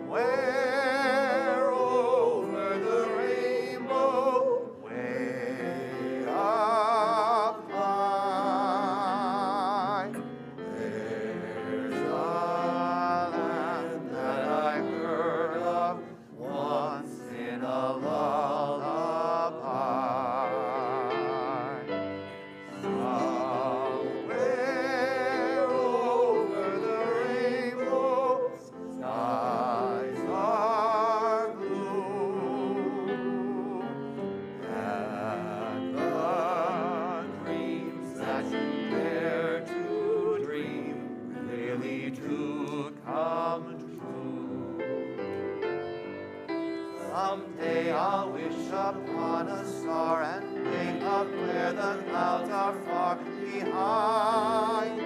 Somewhere over the rainbow, way up high, there's a land that I heard of once in a lullaby. Somewhere over the rainbow, skies are blue, and the dreams that you dare to dream really do come true. Someday I'll wish upon a star and wake up where the clouds are far behind me,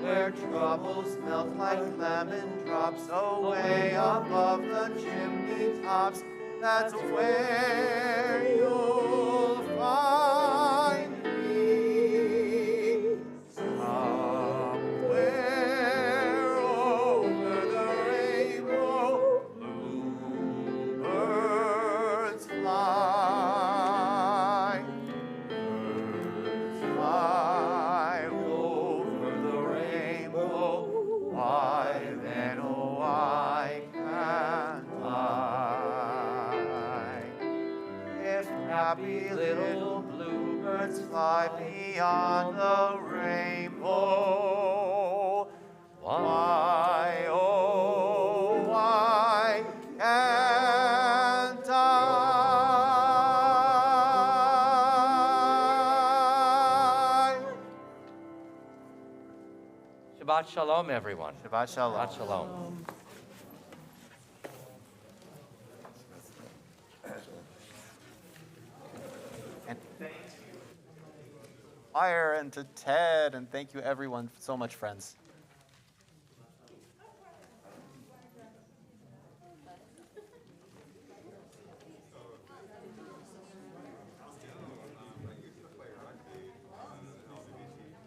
where troubles melt like lemon drops away above the chimney tops. That's where you'll find me. Somewhere over the rainbow, bluebirds fly. Birds fly over the rainbow. Why then, oh, why can't I? If happy little bluebirds fly beyond the rainbow, why, oh, why can't I? Shabbat Shalom, everyone. Shabbat Shalom. Shabbat Shalom. And Fire and to Ted, and thank you everyone so much, friends.